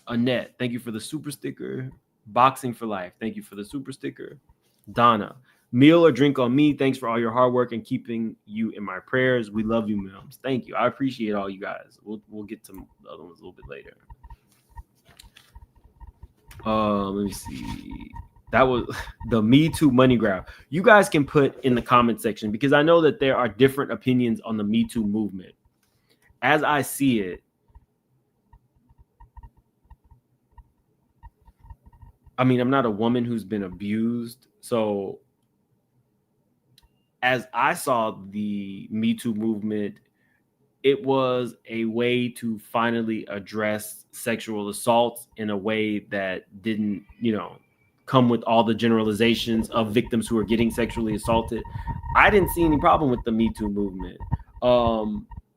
Annette, thank you for the super sticker. Boxing for Life, thank you for the super sticker. Donna, meal or drink on me. Thanks for all your hard work and keeping you in my prayers. We love you, Mims. Thank you. I appreciate all you guys. We'll get to the other ones a little bit later. Let me see. That was the Me Too money grab. You guys can put in the comment section because I know that there are different opinions on the Me Too movement. As I see it, I mean, I'm not a woman who's been abused. So as I saw the Me Too movement, it was a way to finally address sexual assaults in a way that didn't, come with all the generalizations of victims who are getting sexually assaulted. I didn't see any problem with the Me Too movement.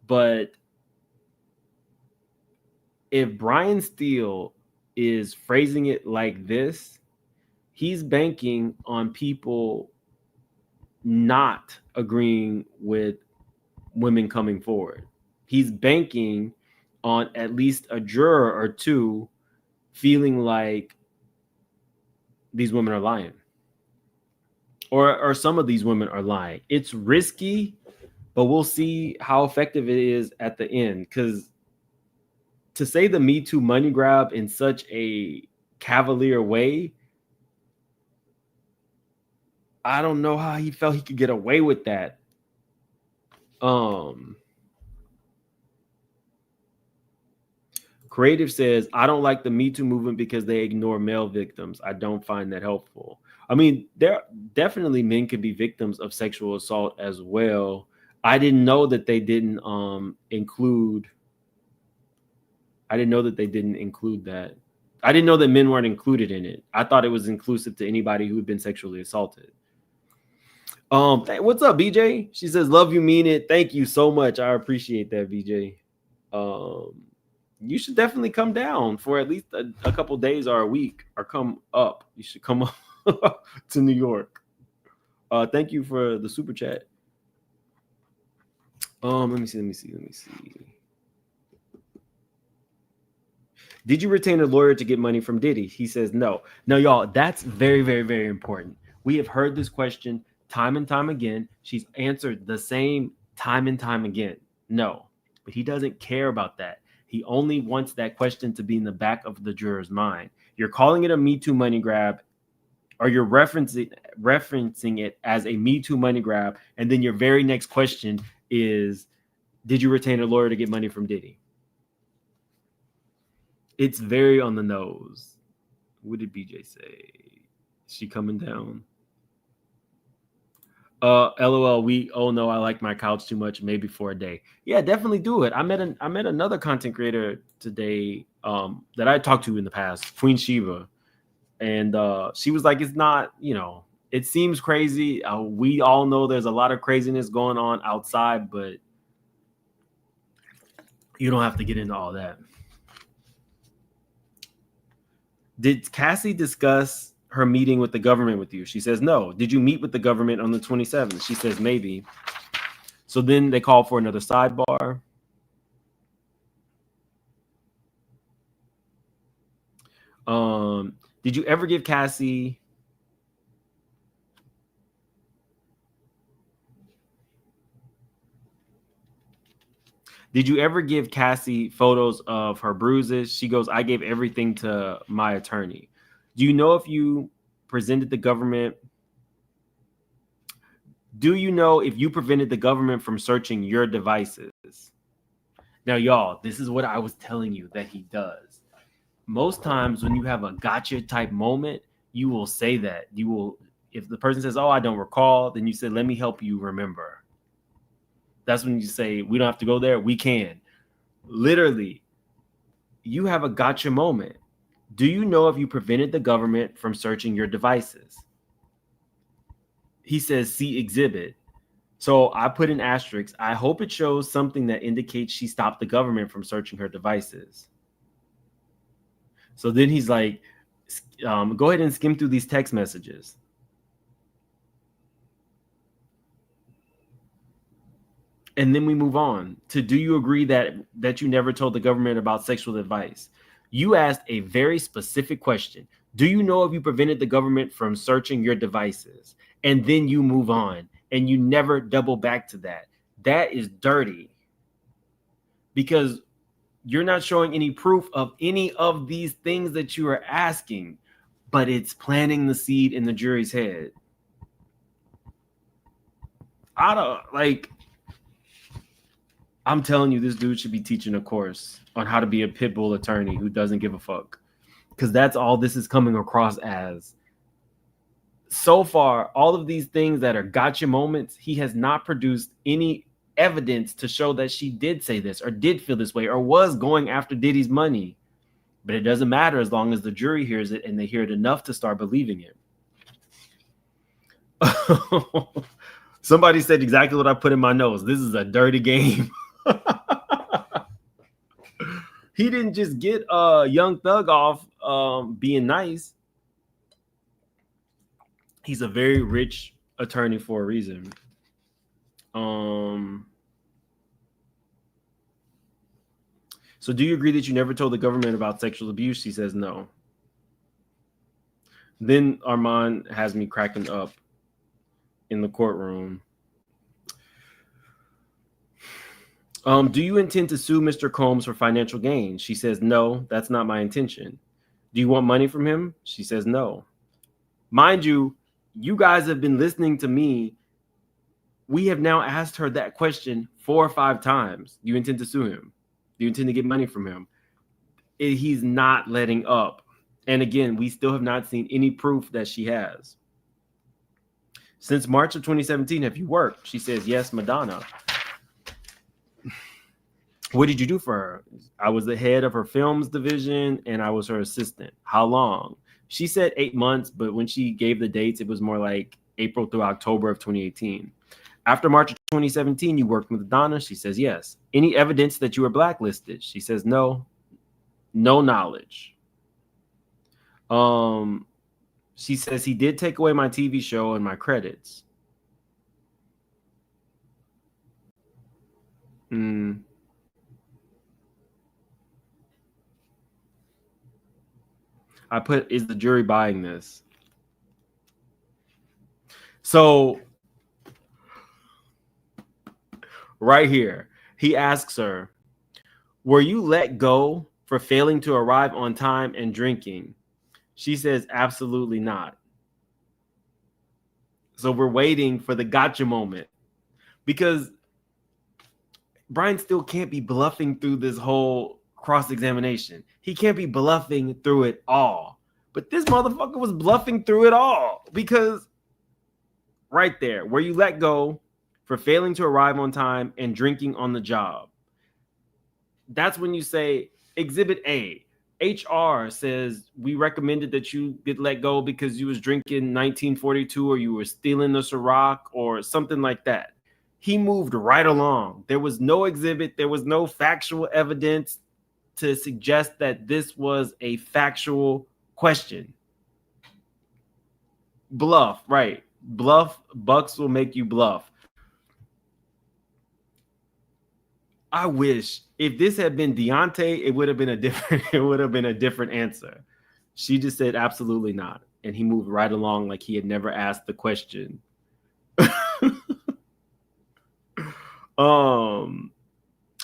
But if Brian Steele is phrasing it like this, he's banking on people not agreeing with women coming forward. He's banking on at least a juror or two feeling like these women are lying, or some of these women are lying. It's risky, but we'll see how effective it is at the end. Because to say the Me Too money grab in such a cavalier way, I don't know how he felt he could get away with that. Creative says, I don't like the Me Too movement because they ignore male victims. I don't find that helpful. I mean, there definitely men could be victims of sexual assault as well. I didn't know that they didn't include. I didn't know that they didn't include that. I didn't know that men weren't included in it. I thought it was inclusive to anybody who had been sexually assaulted. What's up, BJ? She says, love you, mean it. Thank you so much. I appreciate that, BJ. You should definitely come down for at least a couple days or a week, or come up. You should come up to New York. Thank you for the super chat. Let me see. Did you retain a lawyer to get money from Diddy? He says no. Now, y'all, that's very, very, very important. We have heard this question time and time again. She's answered the same time and time again. No, but he doesn't care about that. He only wants that question to be in the back of the juror's mind. You're calling it a Me Too money grab, or you're referencing it as a Me Too money grab, and then your very next question is, did you retain a lawyer to get money from Diddy? It's very on the nose. What did BJ say? Is she coming down? LOL, oh no, I like my couch too much, maybe for a day. Yeah, definitely do it. I met another content creator today that I talked to in the past, Queen Shiva. And she was like, it's not, it seems crazy. We all know there's a lot of craziness going on outside, but you don't have to get into all that. Did Cassie discuss her meeting with the government with you? She says no. Did you meet with the government on the 27th? She says maybe. So then they call for another sidebar. Did you ever give Cassie photos of her bruises? She goes, I gave everything to my attorney. Do you know if you prevented the government from searching your devices? Now, y'all, this is what I was telling you that he does. Most times when you have a gotcha type moment, you will say that. You will, if the person says, oh, I don't recall, then you say, let me help you remember. That's when you say, we don't have to go there. We can. Literally, you have a gotcha moment. Do you know if you prevented the government from searching your devices? He says, see exhibit. So I put an asterisk. I hope it shows something that indicates she stopped the government from searching her devices. So then he's like, go ahead and skim through these text messages. And then we move on to, do you agree that you never told the government about sexual advice? You asked a very specific question. Do you know if you prevented the government from searching your devices? And then you move on and you never double back to that. That is dirty, because you're not showing any proof of any of these things that you are asking, but it's planting the seed in the jury's head. I'm telling you, this dude should be teaching a course on how to be a pit bull attorney who doesn't give a fuck, because that's all this is coming across as. So far, all of these things that are gotcha moments, he has not produced any evidence to show that she did say this or did feel this way or was going after Diddy's money. But it doesn't matter as long as the jury hears it and they hear it enough to start believing it. Somebody said exactly what I put in my notes. This is a dirty game. He didn't just get Young Thug off being nice. He's a very rich attorney for a reason. So do you agree that you never told the government about sexual abuse? She says no. Then Armand has me cracking up in the courtroom. Do you intend to sue Mr. Combs for financial gain? She says, no, that's not my intention. Do you want money from him? She says, no. Mind you, you guys have been listening to me. We have now asked her that question 4 or 5 times. Do you intend to sue him? Do you intend to get money from him? He's not letting up. And again, we still have not seen any proof that she has. Since March of 2017, have you worked? She says, yes, Madonna. What did you do for her? I was the head of her films division and I was her assistant. How long? She said 8 months, but when she gave the dates, it was more like April through October of 2018. After March of 2017, you worked with Madonna? She says, yes. Any evidence that you were blacklisted? She says, no. No knowledge. She says he did take away my TV show and my credits. I put, is the jury buying this? So right here, he asks her, were you let go for failing to arrive on time and drinking? She says, absolutely not. So we're waiting for the gotcha moment, because Brian still can't be bluffing through this whole cross-examination. He can't be bluffing through it all. But this motherfucker was bluffing through it all, because right there, where you let go for failing to arrive on time and drinking on the job. That's when you say Exhibit A. HR says we recommended that you get let go because you was drinking 1942 or you were stealing the Ciroc or something like that. He moved right along. There was no exhibit. There was no factual evidence to suggest that this was a factual question. Bluff, right? Bluff. Bucks will make you bluff. I wish if this had been Deontay, it would have been a different answer. She just said absolutely not, and he moved right along like he had never asked the question.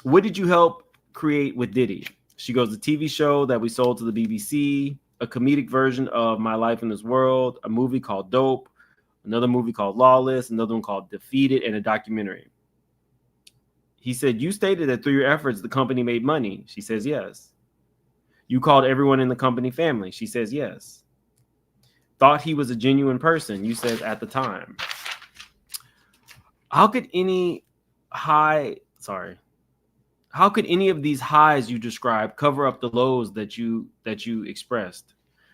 What did you help create with Diddy? She goes, a TV show that we sold to the BBC, a comedic version of My Life in This World, a movie called Dope, another movie called Lawless, another one called Defeated, and a documentary. He said, you stated that through your efforts, the company made money. She says, yes. You called everyone in the company family. She says, yes. Thought he was a genuine person. You said at the time. How could any of these highs you described cover up the lows that you expressed?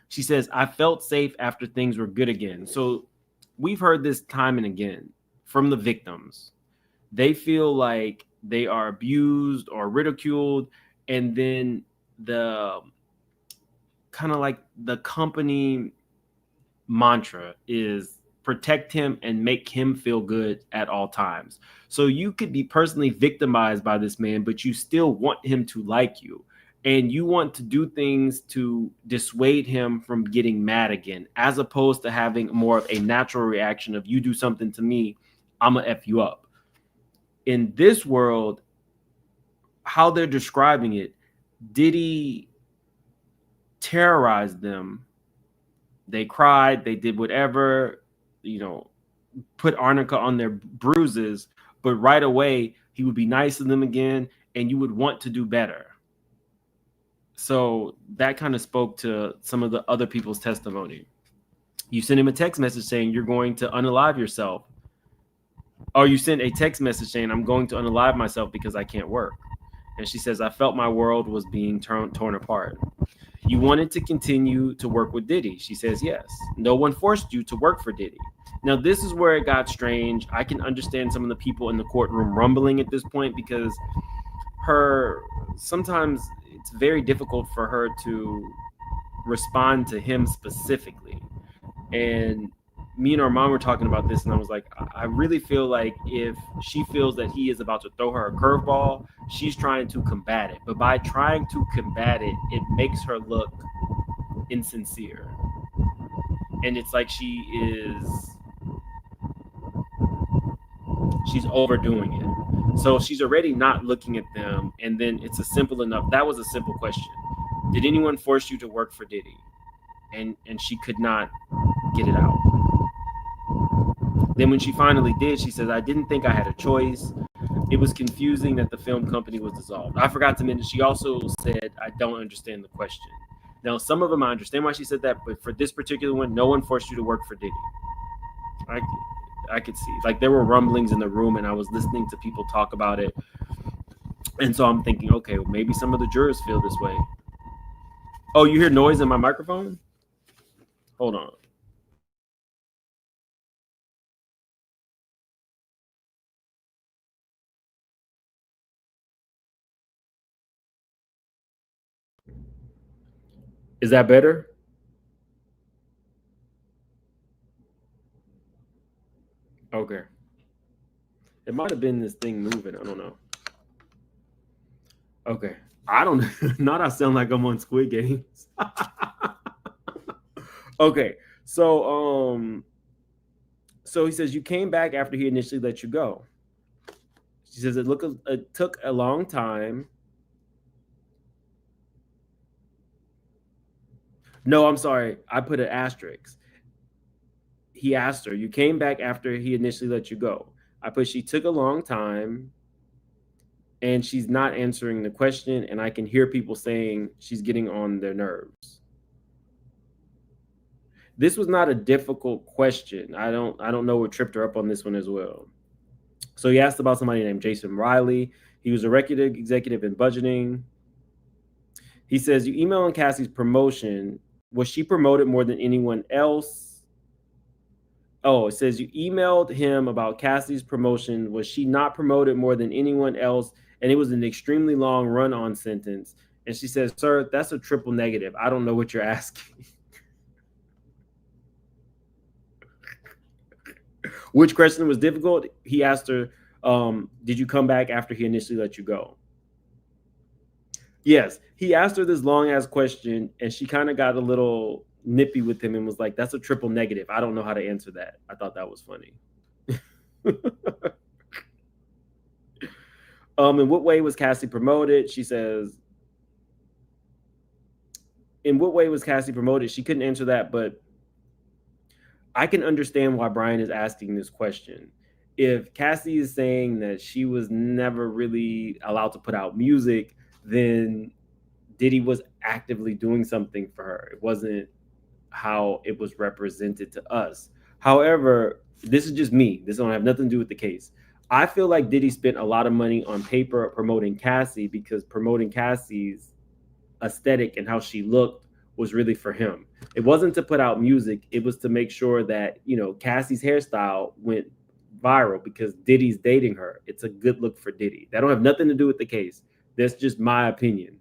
She says, I felt safe after things were good again. So we've heard this time and again from the victims. They feel like they are abused or ridiculed, and then the kind of like the company mantra is protect him and make him feel good at all times. So you could be personally victimized by this man, but you still want him to like you. And you want to do things to dissuade him from getting mad again, as opposed to having more of a natural reaction of you do something to me, I'm going to F you up. In this world, how they're describing it, Diddy terrorized them. They cried, they did whatever, put arnica on their bruises, but right away he would be nice to them again, and you would want to do better. So that kind of spoke to some of the other people's testimony. You sent him a text message saying you're going to unalive yourself. Or you sent a text message saying I'm going to unalive myself because I can't work. And she says, I felt my world was being torn apart. You wanted to continue to work with Diddy. She says, yes. No one forced you to work for Diddy. Now, this is where it got strange. I can understand some of the people in the courtroom rumbling at this point because sometimes it's very difficult for her to respond to him specifically. And me and our mom were talking about this, and I was like, I really feel like if she feels that he is about to throw her a curveball, she's trying to combat it. But by trying to combat it, it makes her look insincere. And it's like she's overdoing it. So she's already not looking at them, and then it's a simple enough. That was a simple question. Did anyone force you to work for Diddy? And she could not get it out. Then when she finally did, she says, I didn't think I had a choice. It was confusing that the film company was dissolved. I forgot to mention, she also said, I don't understand the question. Now, some of them, I understand why she said that, but for this particular one, no one forced you to work for Diddy. I could see. Like, there were rumblings in the room, and I was listening to people talk about it. And so I'm thinking, okay, well, maybe some of the jurors feel this way. Oh, you hear noise in my microphone? Hold on. Is that better? Okay. It might have been this thing moving. I don't know. Okay. I don't know. Not I sound like I'm on Squid Games. Okay. So he says you came back after he initially let you go. She says it took a long time. No, I'm sorry. I put an asterisk. He asked her, you came back after he initially let you go. I put, she took a long time and she's not answering the question. And I can hear people saying she's getting on their nerves. This was not a difficult question. I don't know what tripped her up on this one as well. So he asked about somebody named Jason Riley. He was a record executive in budgeting. He says, you emailed on Cassie's promotion. Was she promoted more than anyone else? Oh, it says you emailed him about Cassie's promotion. Was she not promoted more than anyone else? And it was an extremely long run-on sentence. And she says, sir, that's a triple negative. I don't know what you're asking. Which question was difficult? He asked her, did you come back after he initially let you go? Yes, he asked her this long-ass question, and she kind of got a little nippy with him and was like, that's a triple negative. I don't know how to answer that. I thought that was funny. In what way was Cassie promoted? She says, in what way was Cassie promoted? She couldn't answer that, but I can understand why Brian is asking this question. If Cassie is saying that she was never really allowed to put out music, then Diddy was actively doing something for her. It wasn't how it was represented to us. However, this is just me. This don't have nothing to do with the case. I feel like Diddy spent a lot of money on paper promoting Cassie because promoting Cassie's aesthetic and how she looked was really for him. It wasn't to put out music. It was to make sure that, Cassie's hairstyle went viral because Diddy's dating her. It's a good look for Diddy. That don't have nothing to do with the case. That's just my opinion.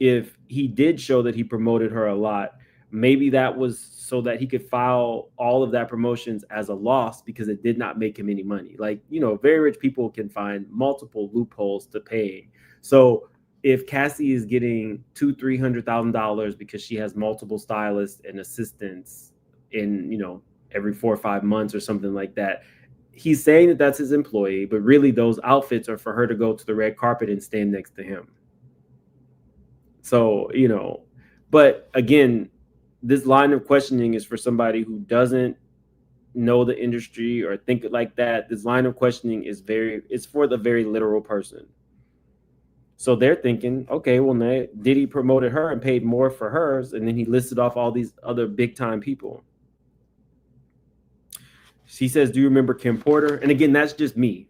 If he did show that he promoted her a lot, maybe that was so that he could file all of that promotions as a loss because it did not make him any money. Like, you know, very rich people can find multiple loopholes to paying. So if Cassie is getting $200,000-$300,000 because she has multiple stylists and assistants in, you know, every 4 or 5 months or something like that, he's saying that that's his employee, but really those outfits are for her to go to the red carpet and stand next to him. So, you know, but again, this line of questioning is for somebody who doesn't know the industry or think it like that. This line of questioning is it's for the very literal person. So they're thinking, okay, well, Diddy promoted her and paid more for hers, and then he listed off all these other big time people. She says, do you remember Kim Porter? And again, that's just me.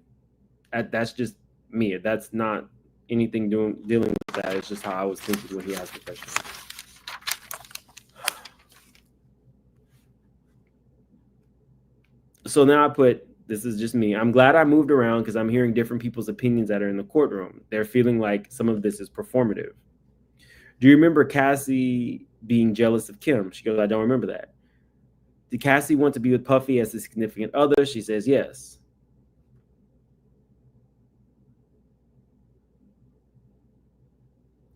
That's just me. That's not anything dealing with that. It's just how I was thinking when he asked the question. So now I put, this is just me. I'm glad I moved around because I'm hearing different people's opinions that are in the courtroom. They're feeling like some of this is performative. Do you remember Cassie being jealous of Kim? She goes, I don't remember that. Did Cassie want to be with Puffy as a significant other? She says yes.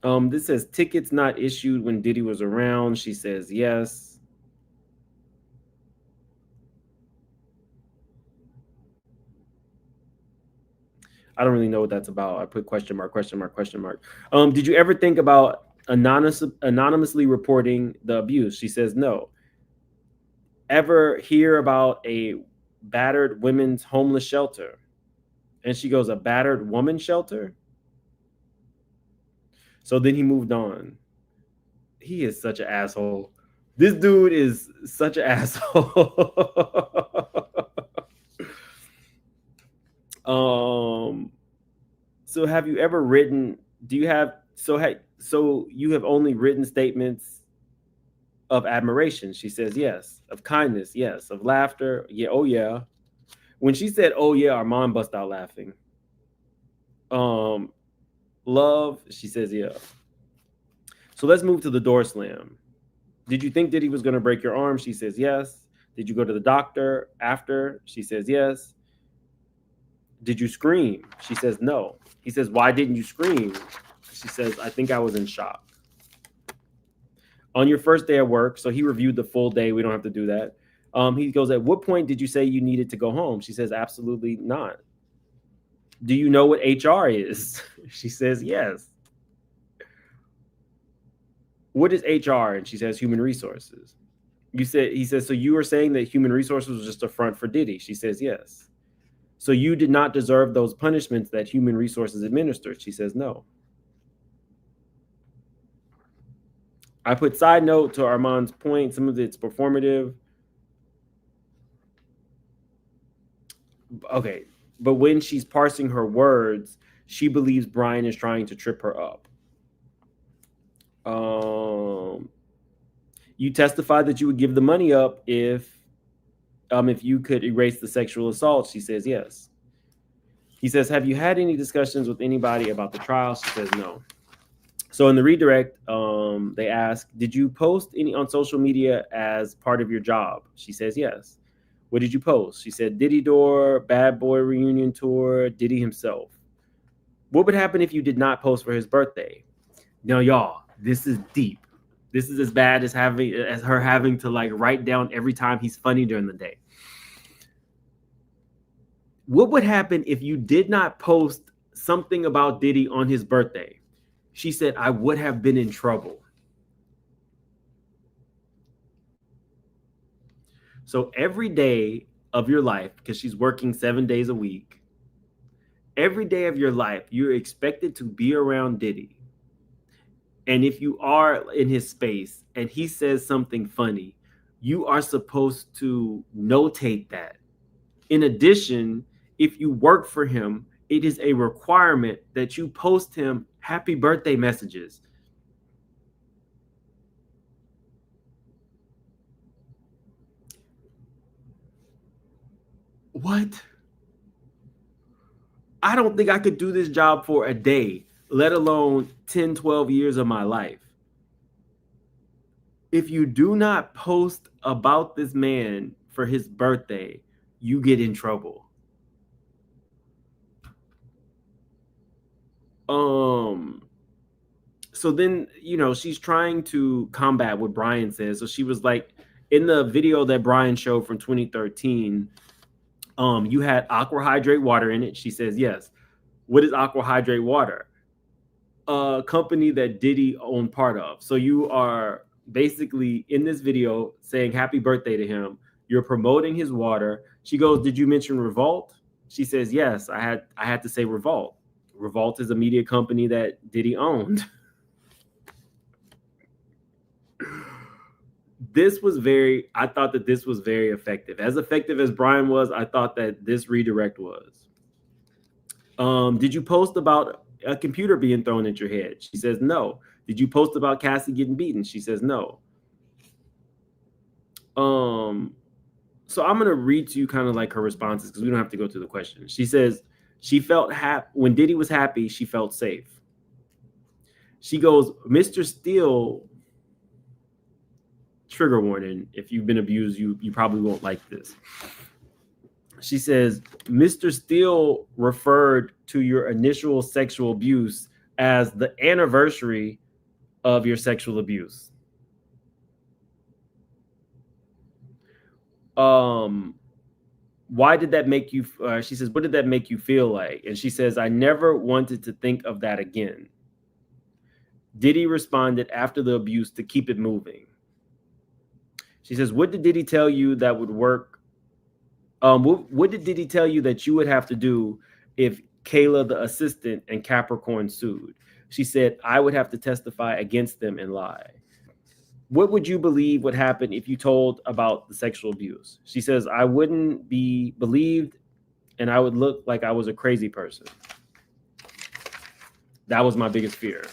This says tickets not issued when Diddy was around. She says yes. I don't really know what that's about. I put question mark, question mark, question mark. Did you ever think about anonymously reporting the abuse? She says no. Ever hear about a battered women's homeless shelter? And she goes, a battered woman shelter? So then he moved on. He is such an asshole. This dude is such an asshole. So have you ever written, you have only written statements of admiration? She says yes. Of kindness, yes. Of laughter, yeah. Oh yeah. When she said oh yeah, our mom bust out laughing. Love, she says yeah. So let's move to the door slam. Did you think Diddy was going to break your arm? She says yes. Did you go to the doctor after? She says yes. Did you scream? She says no. He says, why didn't you scream? She says, I think I was in shock. On your first day at work, so he reviewed the full day. We don't have to do that. He goes, at what point did you say you needed to go home? She says, absolutely not. Do you know what HR is? She says, yes. What is HR? And she says, human resources. He says, so you were saying that human resources was just a front for Diddy? She says, yes. So you did not deserve those punishments that human resources administered? She says, no. I put side note to Armand's point. Some of it's performative. Okay. But when she's parsing her words, she believes Brian is trying to trip her up. You testified that you would give the money up if you could erase the sexual assault. She says yes. He says, have you had any discussions with anybody about the trial? She says no. So in the redirect, they ask, did you post any on social media as part of your job? She says yes. What did you post? She said Diddy Door, Bad Boy Reunion Tour, Diddy himself. What would happen if you did not post for his birthday? Now, y'all, this is deep. This is as bad as her having to like write down every time he's funny during the day. What would happen if you did not post something about Diddy on his birthday? She said, I would have been in trouble. So every day of your life, because she's working 7 days a week, every day of your life, you're expected to be around Diddy. And if you are in his space and he says something funny, you are supposed to notate that. In addition, if you work for him, it is a requirement that you post him happy birthday messages. What? I don't think I could do this job for a day, let alone 10, 12 years of my life. If you do not post about this man for his birthday, you get in trouble. So then, she's trying to combat what Brian says. So she was like, in the video that Brian showed from 2013, you had Aqua Hydrate water in it. She says, yes. What is Aqua Hydrate water? A company that Diddy owned part of. So you are basically in this video saying happy birthday to him. You're promoting his water. She goes, did you mention Revolt? She says, yes, I had to say Revolt. Revolt is a media company that Diddy owned. I thought that this was very effective. As effective as Brian was, I thought that this redirect was. Did you post about a computer being thrown at your head? She says, no. Did you post about Cassie getting beaten? She says, no. So I'm going to read to you kind of like her responses because we don't have to go through the questions. She says, she felt happy when Diddy was happy, she felt safe. She goes, Mr. Steele, trigger warning, if you've been abused, you probably won't like this. She says, Mr. Steele referred to your initial sexual abuse as the anniversary of your sexual abuse. Why did that make you, she says, what did that make you feel like? And she says, I never wanted to think of that again. Diddy responded after the abuse to keep it moving. She says, what did Diddy tell you that would work? What did Diddy tell you that you would have to do if Kayla, the assistant, and Capricorn sued? She said, I would have to testify against them and lie. What would you believe would happen if you told about the sexual abuse? She says, I wouldn't be believed and I would look like I was a crazy person. That was my biggest fear.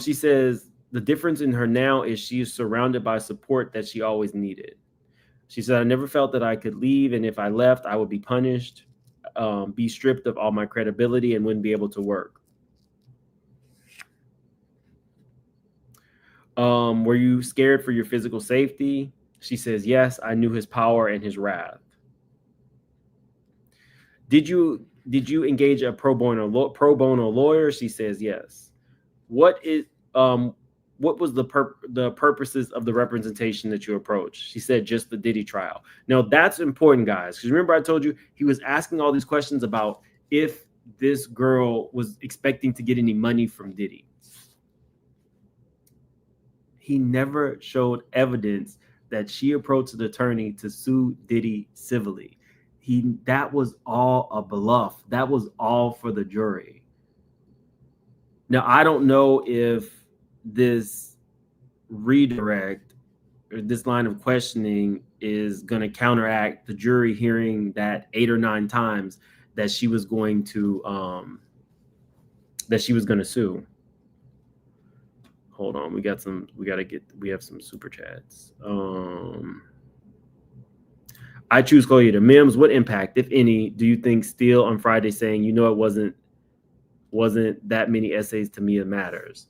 She says, the difference in her now is she is surrounded by support that she always needed. She said, I never felt that I could leave, and if I left, I would be punished, be stripped of all my credibility, and wouldn't be able to work. Were you scared for your physical safety? She says, yes, I knew his power and his wrath. Did you engage a pro bono lawyer? She says, yes. What was the purposes of the representation that you approached? She said, just the Diddy trial. Now, that's important, guys, because remember I told you he was asking all these questions about if this girl was expecting to get any money from Diddy. He never showed evidence that she approached an attorney to sue Diddy civilly. That was all a bluff. That was all for the jury. Now, I don't know if this redirect or this line of questioning is going to counteract the jury hearing that 8 or 9 times that she was going to sue. Hold on, we have some super chats. I choose Chloe to Mims. What impact, if any, do you think Steele on Friday saying, it wasn't that many essays to Mia matters?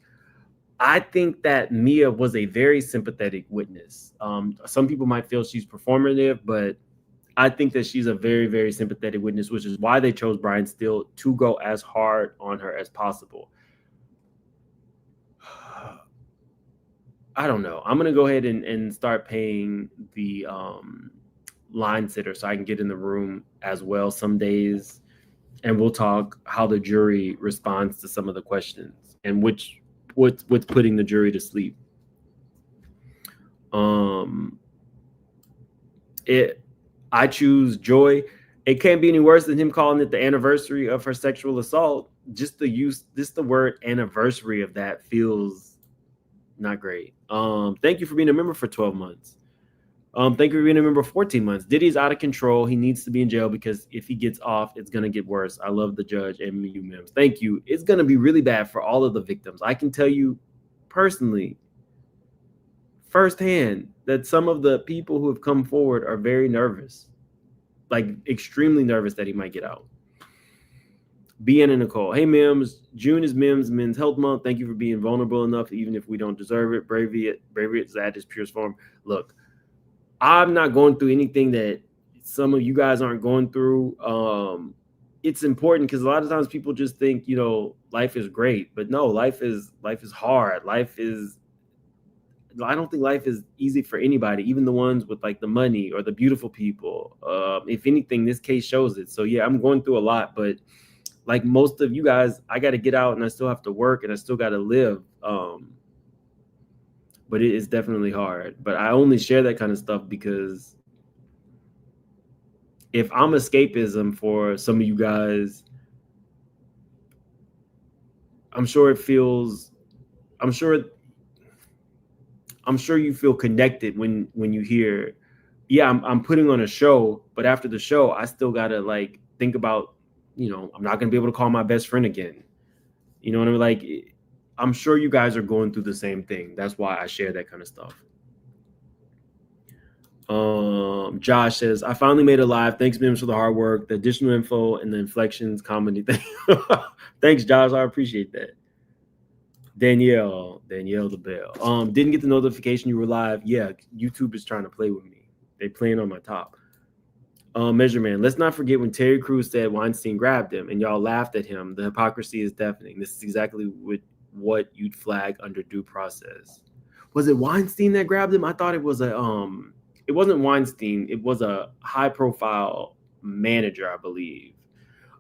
I think that Mia was a very sympathetic witness. Some people might feel she's performative, but I think that she's a very, very sympathetic witness, which is why they chose Brian Steele to go as hard on her as possible. I don't know. I'm going to go ahead and start paying the line sitter so I can get in the room as well some days. And we'll talk how the jury responds to some of the questions and what's putting the jury to sleep. I choose Joy. It can't be any worse than him calling it the anniversary of her sexual assault. Just the word anniversary of that feels not great. Thank you for being a member for 12 months. Thank you for being a member for 14 months. Diddy's out of control. He needs to be in jail because if he gets off, it's going to get worse. I love the judge and you, Mims. Thank you. It's going to be really bad for all of the victims. I can tell you personally, firsthand that some of the people who have come forward are very nervous, like extremely nervous that he might get out. BN and Nicole. Hey, Mims. June is Mims Men's Health Month. Thank you for being vulnerable enough, even if we don't deserve it. Bravery at its purest form. Look, I'm not going through anything that some of you guys aren't going through. It's important because a lot of times people just think, you know, life is great, but no, life is hard. I don't think life is easy for anybody, even the ones with like the money or the beautiful people. If anything, this case shows it. So yeah, I'm going through a lot, but like most of you guys, I got to get out and I still have to work and I still got to live. But it is definitely hard. But I only share that kind of stuff because if I'm escapism for some of you guys, I'm sure you feel connected when you hear, yeah, I'm putting on a show, but after the show, I still gotta like think about, you know, I'm not gonna be able to call my best friend again. You know what I mean? Like, I'm sure you guys are going through the same thing. That's why I share that kind of stuff. Josh says, I finally made it live. Thanks, Mims, for the hard work, the additional info, and the inflections, comedy thing. Thanks, Josh. I appreciate that. Danielle the Bell. Didn't get the notification you were live. Yeah, YouTube is trying to play with me. They playing on my top. Measurement. Let's not forget when Terry Crews said Weinstein grabbed him and y'all laughed at him. The hypocrisy is deafening. This is exactly what you'd flag under due process. Was it Weinstein that grabbed him? I thought it was it wasn't Weinstein. It was a high profile manager, I believe.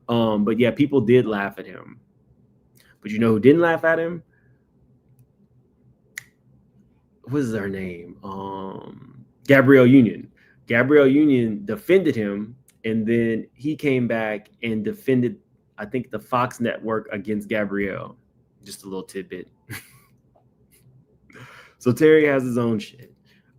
But yeah, people did laugh at him. But you know who didn't laugh at him? What is her name? Gabrielle Union. Gabrielle Union defended him, and then he came back and defended, I think, the Fox network against Gabrielle. Just a little tidbit. So Terry has his own shit.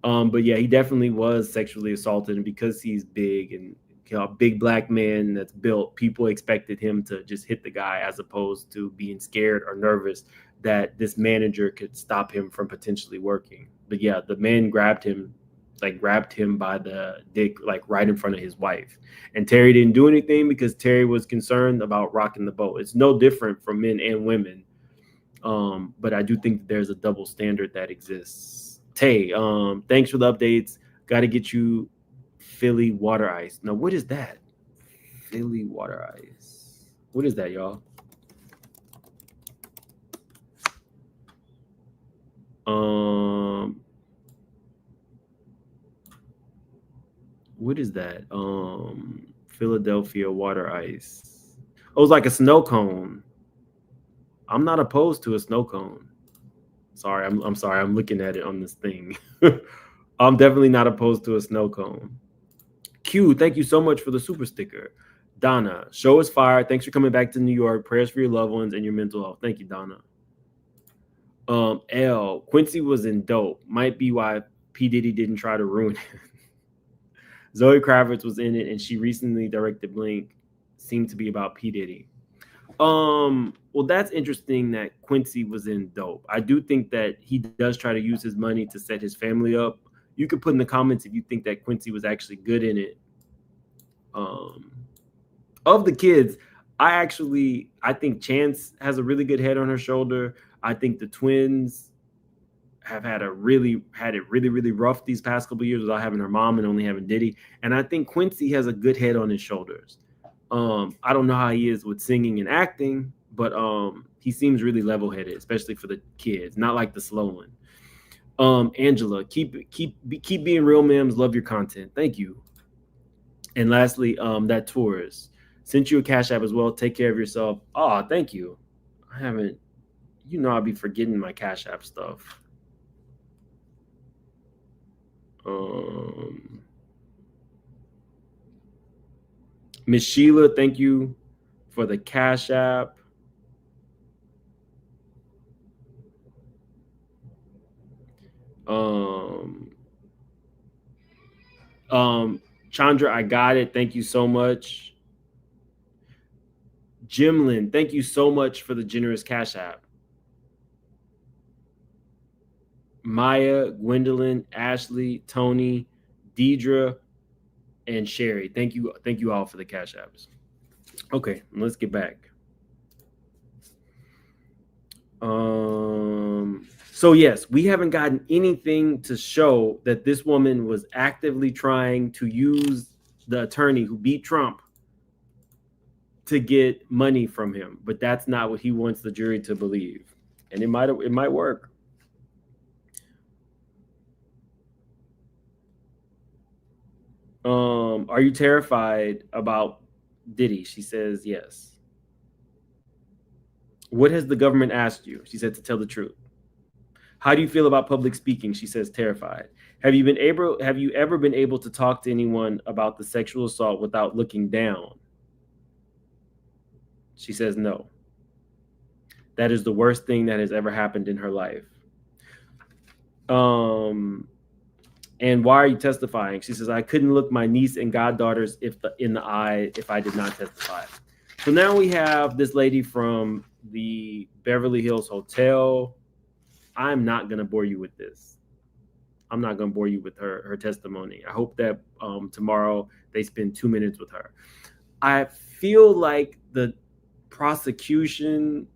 But yeah, he definitely was sexually assaulted, and because he's big and a big black man that's built, people expected him to just hit the guy as opposed to being scared or nervous that this manager could stop him from potentially working. But yeah, the man grabbed him by the dick, like right in front of his wife. And Terry didn't do anything because Terry was concerned about rocking the boat. It's no different from men and women. But I do think there's a double standard that exists. Tay, thanks for the updates. Got to get you Philly water ice. Now, what is that? Philly water ice. What is that, y'all? What is that? Philadelphia water ice. Oh, it's like a snow cone. I'm not opposed to a snow cone. Sorry, I'm sorry. I'm looking at it on this thing. I'm definitely not opposed to a snow cone. Q, thank you so much for the super sticker. Donna, show is fire. Thanks for coming back to New York. Prayers for your loved ones and your mental health. Thank you, Donna. L, Quincy was in dope. Might be why P. Diddy didn't try to ruin it. Zoe Kravitz was in it, and she recently directed Blink. Seemed to be about P. Diddy. Well, that's interesting that Quincy was in dope. I do think that he does try to use his money to set his family up. You could put in the comments if you think that Quincy was actually good in it. Of the kids, I think Chance has a really good head on her shoulder. I think the twins have had it really rough these past couple of years without having her mom and only having Diddy. And I think Quincy has a good head on his shoulders. I don't know how he is with singing and acting, but he seems really level-headed, especially for the kids, not like the slow one. Angela, keep being real, Mims. Love your content. Thank you. And lastly, that tourist sent you a Cash App as well. Take care of yourself. Oh, thank you. I haven't, I'll be forgetting my Cash App stuff. Miss Sheila, thank you for the Cash App. Chandra, I got it. Thank you so much. Jimlin, thank you so much for the generous Cash App. Maya, Gwendolyn, Ashley, Tony, Deidre, and Sherry. Thank you all for the cash apps. Okay, let's get back. So yes, we haven't gotten anything to show that this woman was actively trying to use the attorney who beat Trump to get money from him, but that's not what he wants the jury to believe, and it might work. Are you terrified about Diddy? She says yes. What has the government asked you? She said to tell the truth. How do you feel about public speaking? She says terrified. Have you ever been able to talk to anyone about the sexual assault without looking down? She says no. That is the worst thing that has ever happened in her life. And why are you testifying? She says, I couldn't look my niece and goddaughters in the eye if I did not testify. So now we have this lady from the Beverly Hills Hotel. I'm not going to bore you with this. I'm not going to bore you with her testimony. I hope that tomorrow they spend 2 minutes with her. I feel like the prosecution...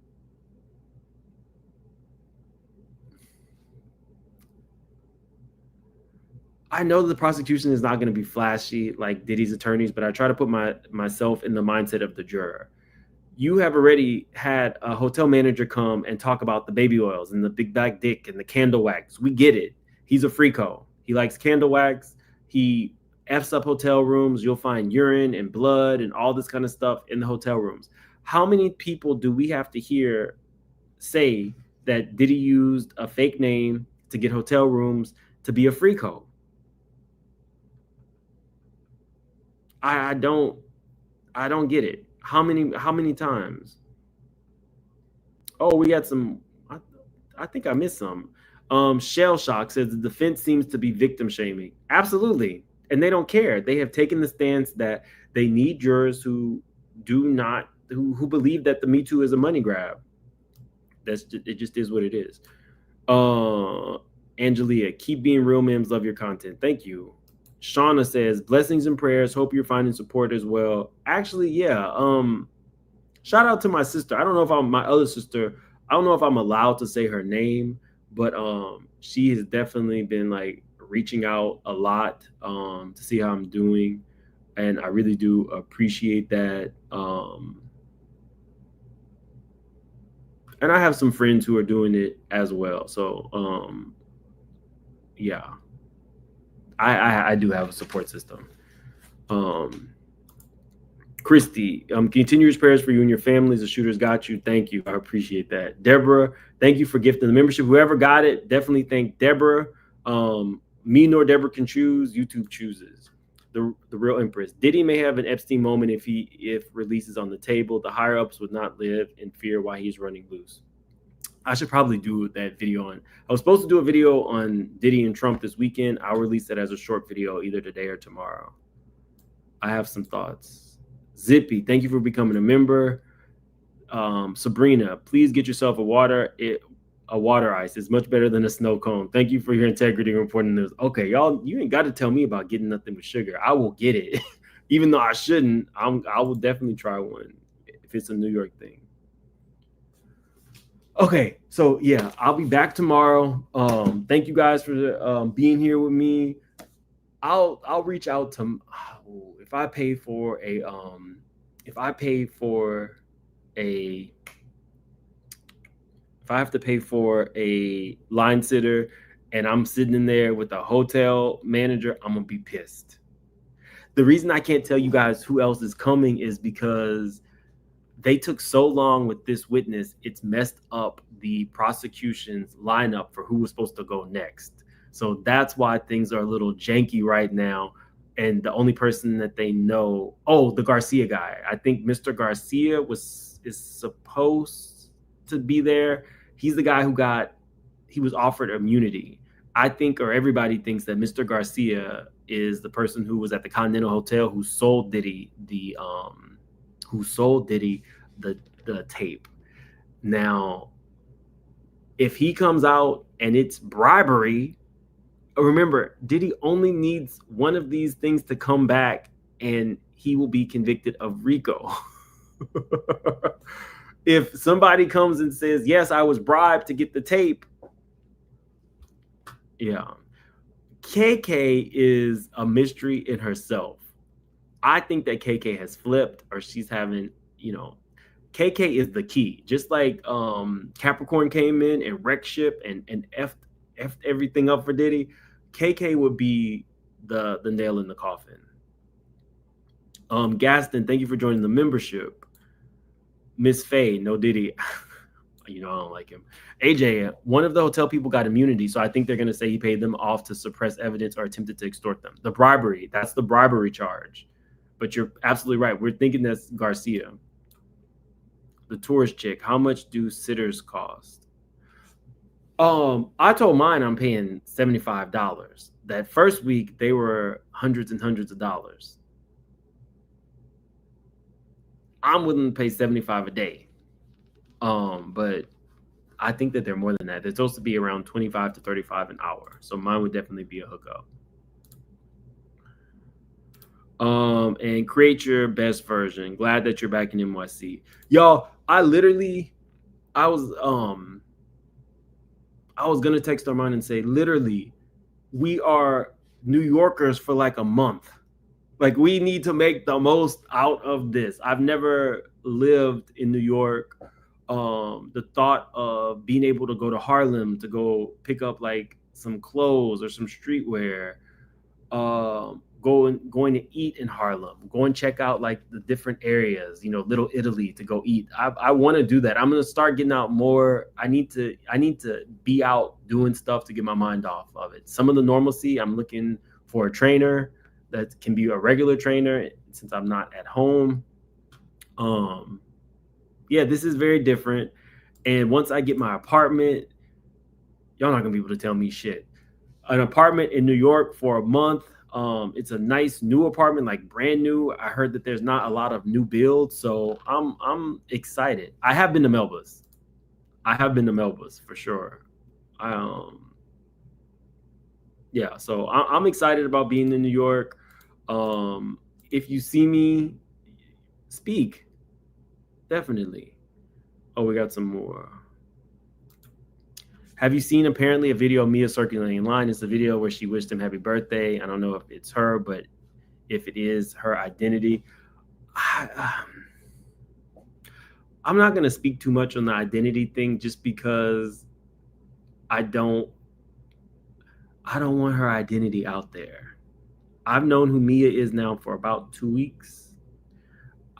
I know the prosecution is not going to be flashy like Diddy's attorneys, but I try to put myself in the mindset of the juror. You have already had a hotel manager come and talk about the baby oils and the big black dick and the candle wax. We get it. He's a freako. He likes candle wax. He F's up hotel rooms. You'll find urine and blood and all this kind of stuff in the hotel rooms. How many people do we have to hear say that Diddy used a fake name to get hotel rooms to be a freako? I don't get it. How many times? Oh, we got some. I think I missed some. Shell Shock says the defense seems to be victim shaming. Absolutely, and they don't care. They have taken the stance that they need jurors who believe that the Me Too is a money grab. It just is what it is. Angelia, keep being real, memes. Love your content. Thank you. Shauna says, blessings and prayers. Hope you're finding support as well. Actually, yeah. Shout out to my sister. I don't know if my other sister. I don't know if I'm allowed to say her name, but she has definitely been like reaching out a lot to see how I'm doing, and I really do appreciate that. And I have some friends who are doing it as well. So yeah. I do have a support system. Christy, continuous prayers for you and your families. The shooters got you. Thank you. I appreciate that. Deborah, thank you for gifting the membership. Whoever got it, definitely thank Deborah. Me nor Deborah can choose. YouTube chooses. The real Empress. Diddy may have an Epstein moment if releases on the table. The higher ups would not live in fear while he's running loose. I should probably do that video on. I was supposed to do a video on Diddy and Trump this weekend. I'll release it as a short video either today or tomorrow. I have some thoughts. Zippy, thank you for becoming a member. Sabrina, please get yourself a water ice. It's much better than a snow cone. Thank you for your integrity and reporting this. Okay, y'all, you ain't got to tell me about getting nothing with sugar. I will get it. Even though I shouldn't, I will definitely try one if it's a New York thing. Okay, so yeah, I'll be back tomorrow. Thank you guys for being here with me. I'll reach out to if I have to pay for a line sitter and I'm sitting in there with a hotel manager, I'm gonna be pissed. The reason I can't tell you guys who else is coming is because they took so long with this witness, it's messed up the prosecution's lineup for who was supposed to go next. So that's why things are a little janky right now. And the only person that they know, the Garcia guy. I think Mr. Garcia is supposed to be there. He's the guy he was offered immunity. I think, or everybody thinks that Mr. Garcia is the person who was at the Continental Hotel who sold Diddy the tape. Now, If he comes out and it's bribery, remember, Diddy only needs one of these things to come back and he will be convicted of RICO. If somebody comes and says, yes, I was bribed to get the tape. Yeah. KK is a mystery in herself. I think that KK has flipped, or she's having, KK is the key. Just like Capricorn came in and wrecked ship and effed everything up for Diddy, KK would be the nail in the coffin. Gaston, thank you for joining the membership. Miss Faye, no Diddy. I don't like him. AJ, one of the hotel people got immunity, so I think they're going to say he paid them off to suppress evidence or attempted to extort them. The bribery, that's the bribery charge. But you're absolutely right. We're thinking that's Garcia. The tourist chick, how much do sitters cost? I told mine I'm paying $75. That first week, they were hundreds and hundreds of dollars. I'm willing to pay $75 a day. But I think that they're more than that. They're supposed to be around $25 to $35 an hour. So mine would definitely be a hookup. And create your best version. Glad that you're back in NYC. Y'all, I was gonna text Armand and say, literally, we are New Yorkers for like a month. Like, we need to make the most out of this. I've never lived in New York. The thought of being able to go to Harlem to go pick up like some clothes or some streetwear, going to eat in Harlem, go and check out like the different areas, Little Italy to go eat. I want to do that. I'm going to start getting out more. I need to be out doing stuff to get my mind off of it. Some of the normalcy, I'm looking for a trainer that can be a regular trainer since I'm not at home. Yeah, this is very different. And once I get my apartment, y'all not gonna be able to tell me shit. An apartment in New York for a month. It's a nice new apartment, like brand new. I heard that there's not a lot of new builds, so I'm excited. I have been to Melba's. For sure. Yeah, so I'm excited about being in New York. If you see me, speak. Definitely. Oh, we got some more. Have you seen apparently a video of Mia circulating online? It's a video where she wished him happy birthday. I don't know if it's her, but if it is her identity, I'm not going to speak too much on the identity thing just because I don't want her identity out there. I've known who Mia is now for about 2 weeks.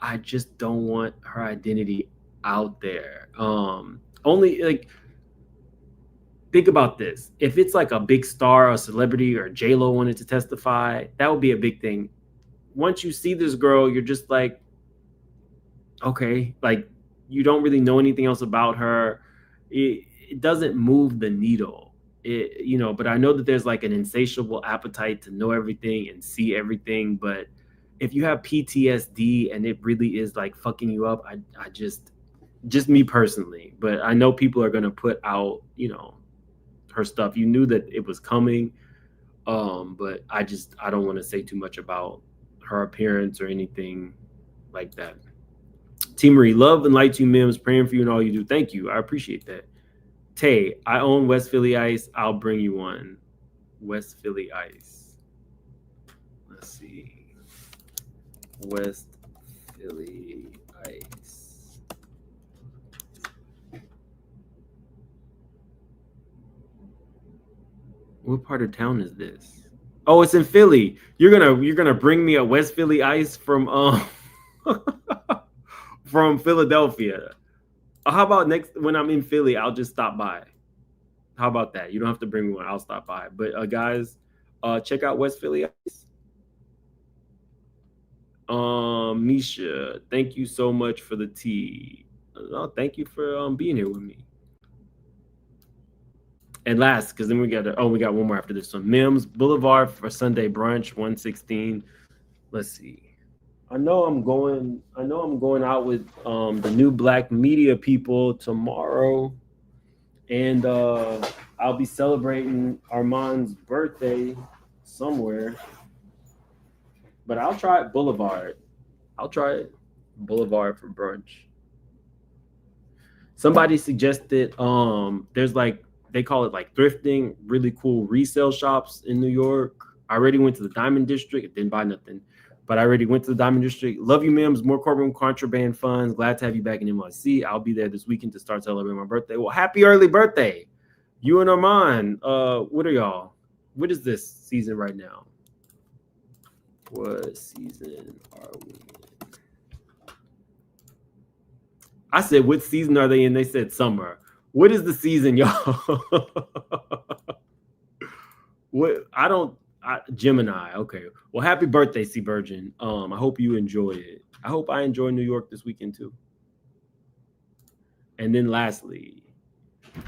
I just don't want her identity out there. Only like, think about this. If it's like a big star, a celebrity, or J-Lo wanted to testify, that would be a big thing. Once you see this girl, you're just like, okay, like you don't really know anything else about her. It doesn't move the needle. But I know that there's like an insatiable appetite to know everything and see everything. But if you have PTSD and it really is like fucking you up, I just me personally, but I know people are going to put out, her stuff. You knew that it was coming. But I don't want to say too much about her appearance or anything like that. T. Marie, love and light to you, Mims. Praying for you and all you do. Thank you. I appreciate that. Tay, I own West Philly Ice. I'll bring you one. West Philly Ice. Let's see. West Philly Ice. What part of town is this? Oh, it's in Philly. You're gonna bring me a West Philly Ice from from Philadelphia. How about when I'm in Philly, I'll just stop by. How about that? You don't have to bring me one. I'll stop by. But guys, check out West Philly Ice. Misha, thank you so much for the tea. Thank you for being here with me. And last, because then we got one more after this one. Mims Boulevard for Sunday brunch, 116. Let's see. I know I'm going out with the new Black Media people tomorrow, And I'll be celebrating Armand's birthday somewhere. But I'll try it Boulevard. I'll try it Boulevard for brunch. Somebody suggested there's like, they call it like thrifting, really cool resale shops in New York. I already went to the Diamond District, didn't buy nothing, but I already went to the Diamond District. Love you, Mims. More courtroom contraband funds. Glad to have you back in NYC. I'll be there this weekend to start celebrating my birthday. Well, happy early birthday. You and Armand. What are y'all? What is this season right now? What season are we in? I said, what season are they in? They said summer. What is the season, y'all? Gemini. Okay. Well, happy birthday, C. Virgin. I hope you enjoy it. I hope I enjoy New York this weekend too. And then lastly,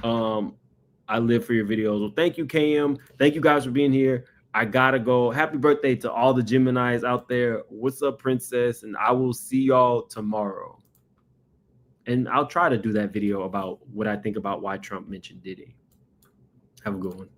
I live for your videos. Well, thank you, KM. Thank you guys for being here. I gotta go. Happy birthday to all the Geminis out there. What's up, Princess? And I will see y'all tomorrow. And I'll try to do that video about what I think about why Trump mentioned Diddy. Have a good one.